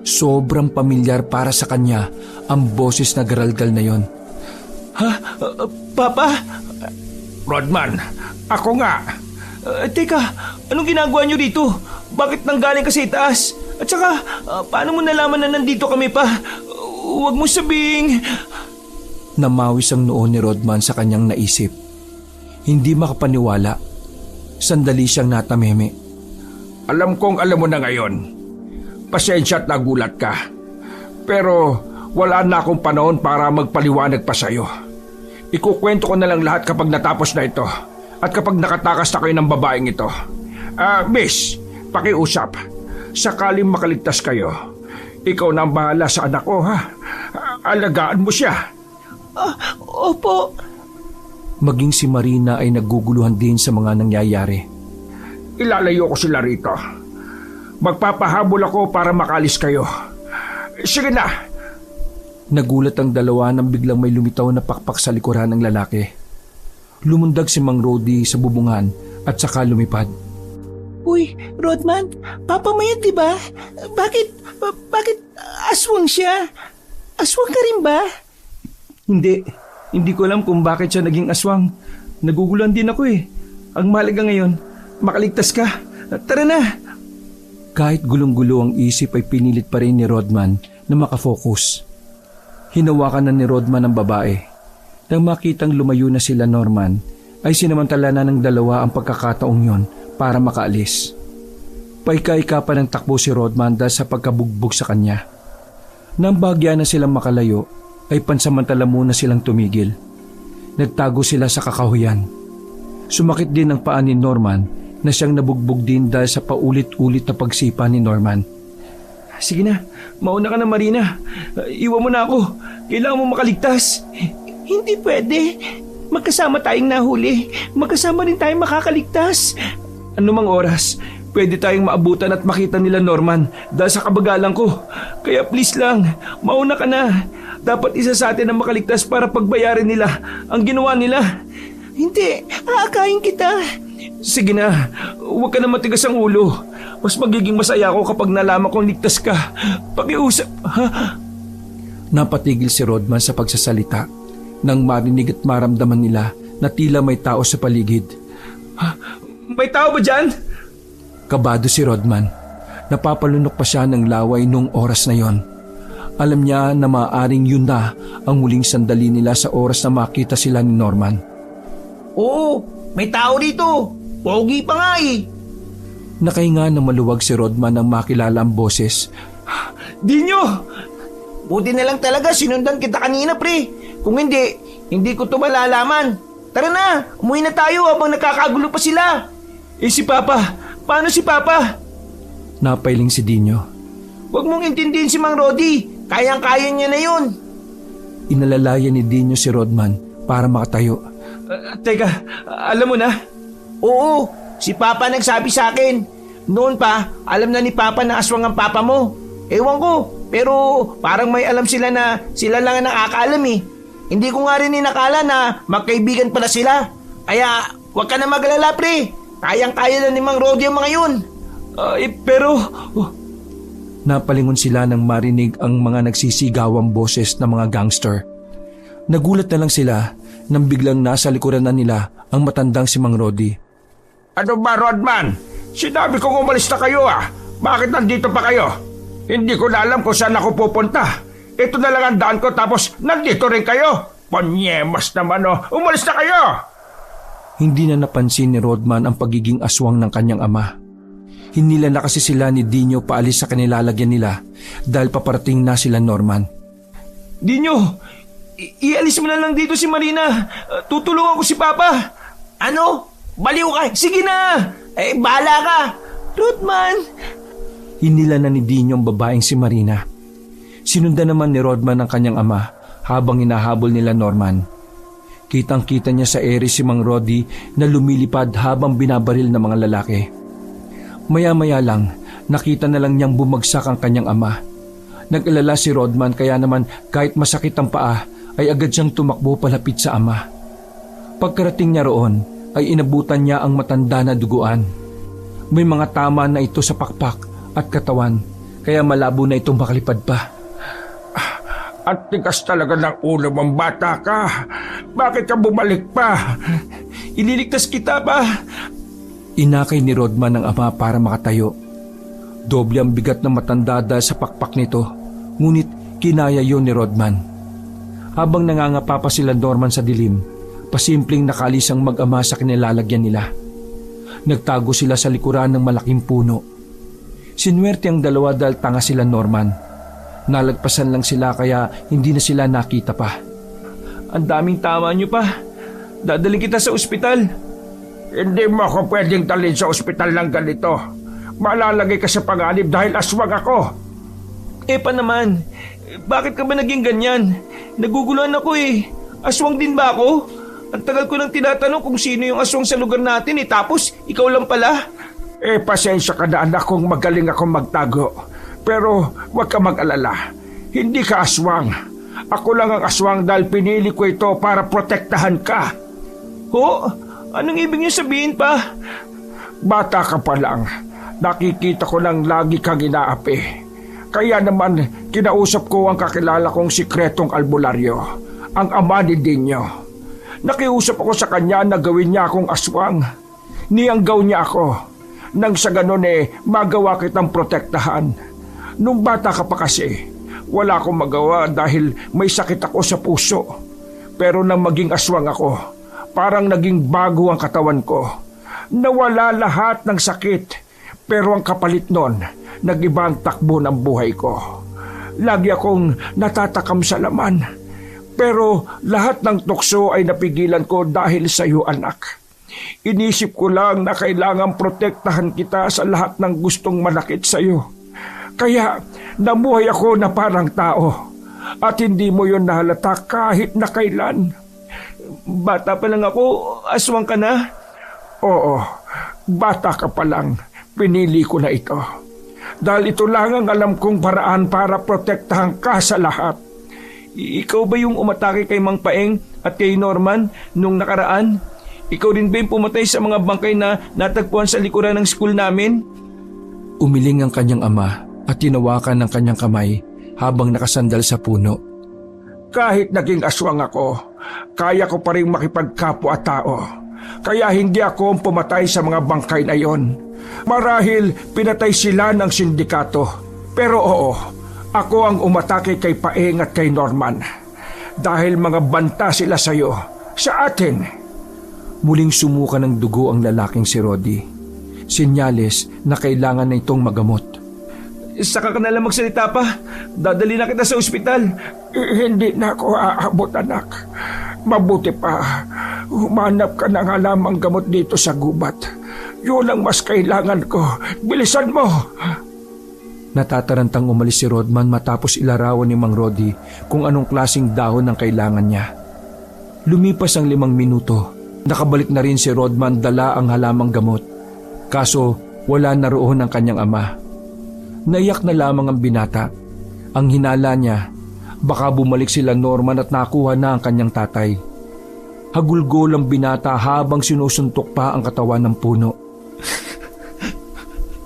Sobrang pamilyar para sa kanya ang boses na garalgal na yon. Ha? Papa? Rodman, ako nga. Teka, anong ginagawa niyo dito? Bakit nanggaling ka sa itaas? At saka, paano mo nalaman na nandito kami pa? Huwag mo sabing... Namawis ang noo ni Rodman sa kanyang naisip. Hindi makapaniwala. Sandali siyang natameme. Alam kong alam mo na ngayon. Pasensya at nagulat ka. Pero wala na akong panahon para magpaliwanag pa sa'yo. Ikukwento ko na lang lahat kapag natapos na ito at kapag nakatakas na kayo ng babaeng ito. Miss, pakiusap. Sakaling makaligtas kayo, ikaw na ang bahala sa anak ko, ha? Alagaan mo siya. Opo. Maging si Marina ay naguguluhan din sa mga nangyayari. Ilalayo ko sila rito. Magpapahabol ako para makalis kayo. Sige na. Nagulat ang dalawa nang biglang may lumitaw na pakpak sa likuran ng lalaki. Lumundag si Mang Rodi sa bubungan at saka lumipad. Uy, Rodman, papa mo yan, diba? Bakit aswang siya? Aswang ka rin ba? Hindi ko alam kung bakit siya naging aswang. Naguguluhan din ako eh. Ang mahalaga ngayon, makaligtas ka. Tara na! Kahit gulong-gulo ang isip ay pinilit pa rin ni Rodman na makafocus. Hinawakan na ni Rodman ang babae. Nang makitang lumayo na sila Norman, ay sinamantala na ng dalawa ang pagkakataong yon para makaalis. Paika-ika pa ng takbo si Rodman dahil sa pagkabugbog sa kanya. Nang bagya na silang makalayo, ay pansamantala muna silang tumigil. Nagtago sila sa kakahuyan. Sumakit din ang paa ni Norman na siyang nabugbog din dahil sa paulit-ulit na pagsipa ni Norman. Sige na, mauna ka na Marina. Iwan mo na ako. Kailangan mo makaligtas. Hindi pwede. Magkasama tayong nahuli. Magkasama rin tayong makakaligtas. Anumang oras, pwede tayong maabutan at makita nila Norman dahil sa kabagalan ko. Kaya please lang, mauna ka na. Dapat isa sa atin ang makaligtas para pagbayarin nila ang ginawa nila. Hindi, aakayin kita. Sige na, huwag ka na matigas ang ulo. Mas magiging masaya ako kapag nalaman kong ligtas ka. Pakiusap, ha? Napatigil si Rodman sa pagsasalita nang marinig at maramdaman nila na tila may tao sa paligid. May tao ba dyan? Kabado si Rodman. Napapalunok pa siya ng laway nung oras na yon. Alam niya na maaaring yun na ang huling sandali nila sa oras na makita sila ni Norman. Oo, may tao dito. Pogi pa nga eh. Nakahinga na maluwag si Rodman nang makilala ang boses. Dinyo! Buti na lang talaga sinundan kita kanina, pre. Kung hindi ko to malalaman. Tara na, umuwi na tayo habang nakakagulo pa sila. Eh si Papa, paano si Papa? Napailing si Dinyo. Huwag mong intindihin si Mang Rodi. Kayang-kaya niya na yun. Inalalayan ni Dinyo si Rodman para makatayo. Teka, alam mo na? Oo, si Papa nagsabi sa akin. Noon pa, alam na ni Papa na aswang ang Papa mo. Ewan ko, pero parang may alam sila na sila lang ang nakakaalam eh. Hindi ko nga rin inakala na magkaibigan pala sila. Kaya huwag ka na maglala, pre. Kayang-kaya na ni Mang Rodi ang mga yun. Pero... Napalingon sila nang marinig ang mga nagsisigawang boses ng mga gangster. Nagulat na lang sila nang biglang nasa likuran na nila ang matandang si Mang Rodi. Ano ba, Rodman? Sinabi kong umalis na kayo ah. Bakit nandito pa kayo? Hindi ko na alam kung saan ako pupunta. Ito na lang ang daan ko tapos nandito rin kayo. Panyemas naman oh. Umalis na kayo! Hindi na napansin ni Rodman ang pagiging aswang ng kanyang ama. Hinila na kasi sila ni Dinyo paalis sa kanilalagyan nila dahil paparating na sila Norman. Dinyo, ialis mo na lang dito si Marina. Tutulungan ko si Papa. Ano? Baliw ka? Sige na! Bahala ka! Rodman! Hinila na ni Dinyo ang babaeng si Marina. Sinundan naman ni Rodman ang kanyang ama habang hinahabol nila Norman. Kitang-kita niya sa ere si Mang Rodi na lumilipad habang binabaril ng mga lalaki. Maya-maya lang, nakita na lang niyang bumagsak ang kanyang ama. Nag-alala si Rodman kaya naman kahit masakit ang paa ay agad siyang tumakbo palapit sa ama. Pagkarating niya roon ay inabutan niya ang matanda na duguan. May mga tama na ito sa pakpak at katawan kaya malabo na itong makalipad pa. At tigas talaga ng ulo mong bata ka. Bakit ka bumalik pa? Ililigtas kita pa. Inakay ni Rodman ang ama para makatayo. Doble ang bigat ng matanda dahil sa pakpak nito, ngunit kinaya yon ni Rodman. Habang nangangapa pa sila Norman sa dilim, pasimpleng nakalis ang mag-ama sa kinilalagyan nila. Nagtago sila sa likuran ng malaking puno. Sinwerte ang dalawa dahil tanga sila Norman. Nalagpasan lang sila kaya hindi na sila nakita pa. Ang daming tama niyo pa. Dadaling kita sa ospital. Hindi mo ako pwedeng dalhin sa ospital ng ganito. Malalagay ka sa panganib dahil aswang ako. Pa naman, bakit ka ba naging ganyan? Naguguluhan ako eh. Aswang din ba ako? Ang tagal ko nang tinatanong kung sino yung aswang sa lugar natin tapos ikaw lang pala. Pasensya ka na anak kung magaling akong magtago. Pero huwag ka mag-alala. Hindi ka aswang. Ako lang ang aswang dahil pinili ko ito para protektahan ka. Ho? Anong ibig niyo sabihin pa? Bata ka pa lang. Nakikita ko lang lagi kang inaapi. Kaya naman kinausap ko ang kakilala kong sikretong albularyo, ang ama ni Dinyo. Nakiusap ako sa kanya na gawin niya akong aswang. Niyanggaw niya ako. Nang sa ganun magawa kitang protektahan. Nung bata ka pa kasi, wala akong magawa dahil may sakit ako sa puso. Pero nang maging aswang ako, parang naging bago ang katawan ko. Nawala lahat ng sakit, pero ang kapalit nun, nag-iba ang takbo ng buhay ko. Lagi akong natatakam sa laman, pero lahat ng tukso ay napigilan ko dahil sa iyo, anak. Inisip ko lang na kailangang protektahan kita sa lahat ng gustong manakit sa iyo. Kaya namuhay ako na parang tao, at hindi mo yun nahalata kahit na kailan. Bata pa lang ako, aswang ka na? Oo, bata ka pa lang. Pinili ko na ito. Dahil ito lang ang alam kong paraan para protektahan ka sa lahat. Ikaw ba yung umatake kay Mang Paeng at kay Norman nung nakaraan? Ikaw din ba yung pumatay sa mga bangkay na natagpuan sa likuran ng school namin? Umiling ang kanyang ama at tinawakan ng kanyang kamay habang nakasandal sa puno. Kahit naging aswang ako, kaya ko pa rin makipagkapwa-tao. Kaya hindi ako ang pumatay sa mga bangkay na yon. Marahil pinatay sila ng sindikato. Pero oo, ako ang umatake kay Paeng at kay Norman. Dahil mga banta sila sa'yo, sa atin. Muling sumuka ng dugo ang lalaking si Rodi. Senyales na kailangan na itong magamot. Saka ka na lang magsalita pa. Dadali na kita sa ospital. Hindi na ako aabot, anak. Mabuti pa, humanap ka na nga lamang gamot dito sa gubat. Yun ang mas kailangan ko. Bilisan mo! Natatarantang umalis si Rodman matapos ilarawan ni Mang Rodi kung anong klaseng dahon ang kailangan niya. Lumipas ang 5 minuto. Nakabalik na rin si Rodman dala ang halamang gamot. Kaso wala na roon ang kanyang ama. Naiyak na lamang ang binata. Ang hinala niya, baka bumalik sila Norman at nakuha na ang kanyang tatay. Hagulgol ang binata habang sinusuntok pa ang katawan ng puno.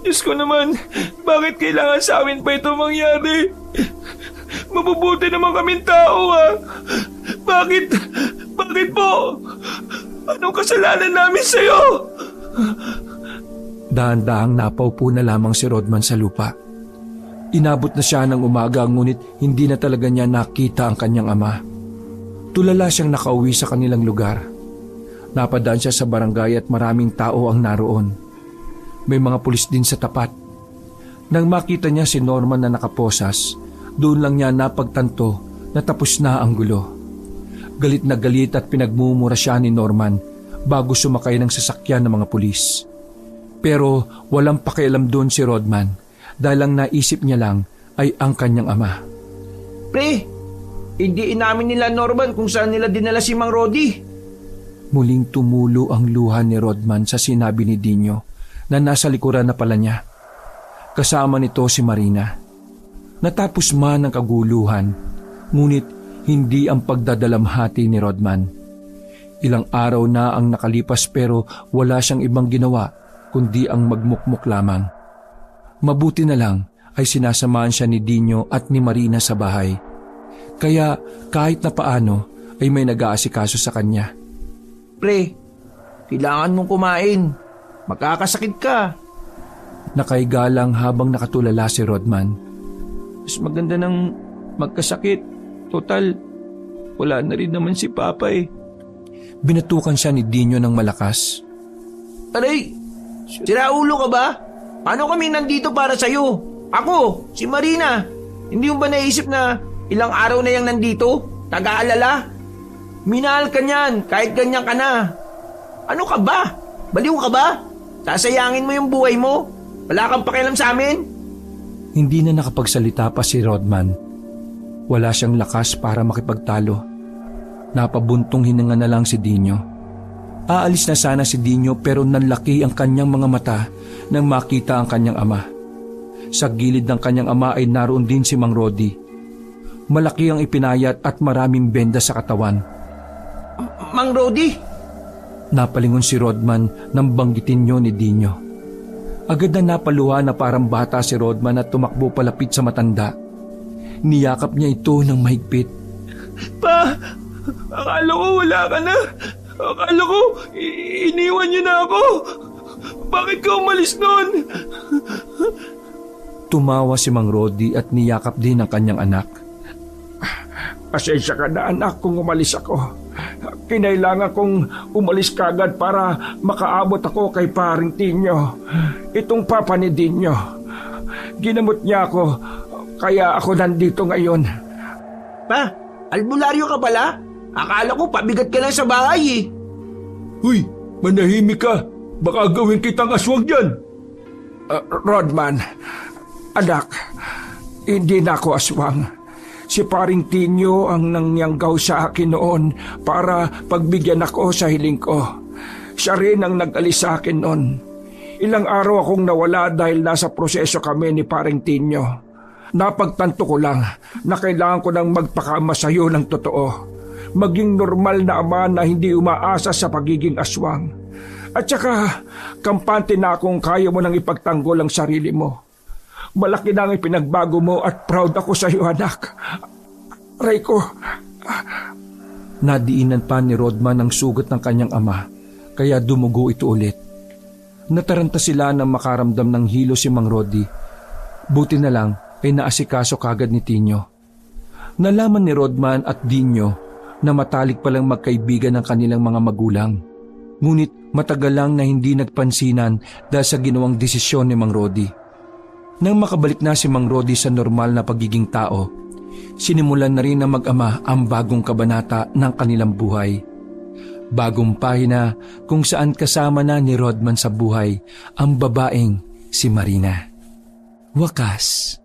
Diyos ko naman, bakit kailangan sa amin pa ito mangyari? Mabubuti naman kaming tao Bakit? Bakit po? Anong kasalanan namin sa'yo? Dahan-dahang napaupo na lamang si Rodman sa lupa. Inabot na siya ng umaga ngunit hindi na talaga niya nakita ang kanyang ama. Tulala siyang nakauwi sa kanilang lugar. Napadaan siya sa barangay at maraming tao ang naroon. May mga pulis din sa tapat. Nang makita niya si Norman na nakaposas, doon lang niya napagtanto na tapos na ang gulo. Galit na galit at pinagmumura siya ni Norman bago sumakay ng sasakyan ng mga pulis. Pero walang pakialam doon si Rodman dahil ang naisip niya lang ay ang kanyang ama. Pre, hindi inamin nila Norman kung saan nila dinala si Mang Rodi. Muling tumulo ang luha ni Rodman sa sinabi ni Dino na nasa likuran na pala niya. Kasama nito si Marina. Natapos man ang kaguluhan, ngunit hindi ang pagdadalamhati ni Rodman. Ilang araw na ang nakalipas pero wala siyang ibang ginawa kundi ang magmukmuk lamang. Mabuti na lang ay sinasamahan siya ni Dino at ni Marina sa bahay. Kaya kahit na paano ay may nag-aasikaso sa kanya. Pre, kailangan mong kumain. Makakasakit ka. Nakaiga lang habang nakatulala si Rodman. Mas maganda ng magkasakit. Total, wala na rin naman si Papa Binatukan siya ni Dino ng malakas. Aray, siraulo ka ba? Paano kami nandito para sa'yo? Ako, si Marina. Hindi mo ba naisip na ilang araw na yang nandito? Nag-aalala? Minahal ka niyan kahit ganyan ka na. Ano ka ba? Baliw ka ba? Sasayangin mo yung buhay mo? Wala kang pakialam sa amin? Hindi na nakapagsalita pa si Rodman. Wala siyang lakas para makipagtalo. Napabuntong hininga na lang si Dino. Aalis na sana si Dino pero nanlaki ang kanyang mga mata nang makita ang kanyang ama. Sa gilid ng kanyang ama ay naroon din si Mang Rodi. Malaki ang ipinayat at maraming benda sa katawan. Mang Rodi? Napalingon si Rodman nang banggitin niyo ni Dino. Agad na napaluha na parang bata si Rodman at tumakbo palapit sa matanda. Niyakap niya ito ng mahigpit. Pa, akala ko wala ka na. Akala ko iniwan niyo na ako. Bakit ka umalis nun? Tumawa si Mang Rodi at niyakap din ang kanyang anak. Pasensya ka na, anak, kung umalis ako. Kinailangan kong umalis kagad para makaabot ako kay paring Tinyo. Itong papa ni Dinyo. Ginamot niya ako, kaya ako nandito ngayon. Pa, albularyo ka pala? Akala ko pabigat ka lang sa bahay Huy, manahimik ka. Baka gawin kitang aswang dyan. Rodman, anak, hindi na ako aswang. Si paring Tinyo ang nangyanggaw sa akin noon para pagbigyan ako sa hiling ko. Siya rin ang nag-alis sa akin noon. Ilang araw akong nawala dahil nasa proseso kami ni paring Tinyo. Napagtanto ko lang na kailangan ko nang magpakama sa iyo ng totoo. Maging normal na ama na hindi umaasa sa pagiging aswang. At saka, kampante na akong kaya mo nang ipagtanggol ang sarili mo. Malaki na ang ipinagbago mo at proud ako sa iyo, anak. Aray ko. Nadiinan pa ni Rodman ang sugat ng kanyang ama, kaya dumugo ito ulit. Nataranta sila na makaramdam ng hilo si Mang Rodi. Buti na lang ay naasikaso kagad ni Tinyo. Nalaman ni Rodman at Dinyo na matalik palang magkaibigan ng kanilang mga magulang. Ngunit matagal lang na hindi nagpansinan dahil sa ginawang desisyon ni Mang Rodi. Nang makabalik na si Mang Rodi sa normal na pagiging tao, sinimulan na rin ng mag-ama ang bagong kabanata ng kanilang buhay. Bagong pahina kung saan kasama na ni Rodman sa buhay ang babaeng si Marina. Wakas.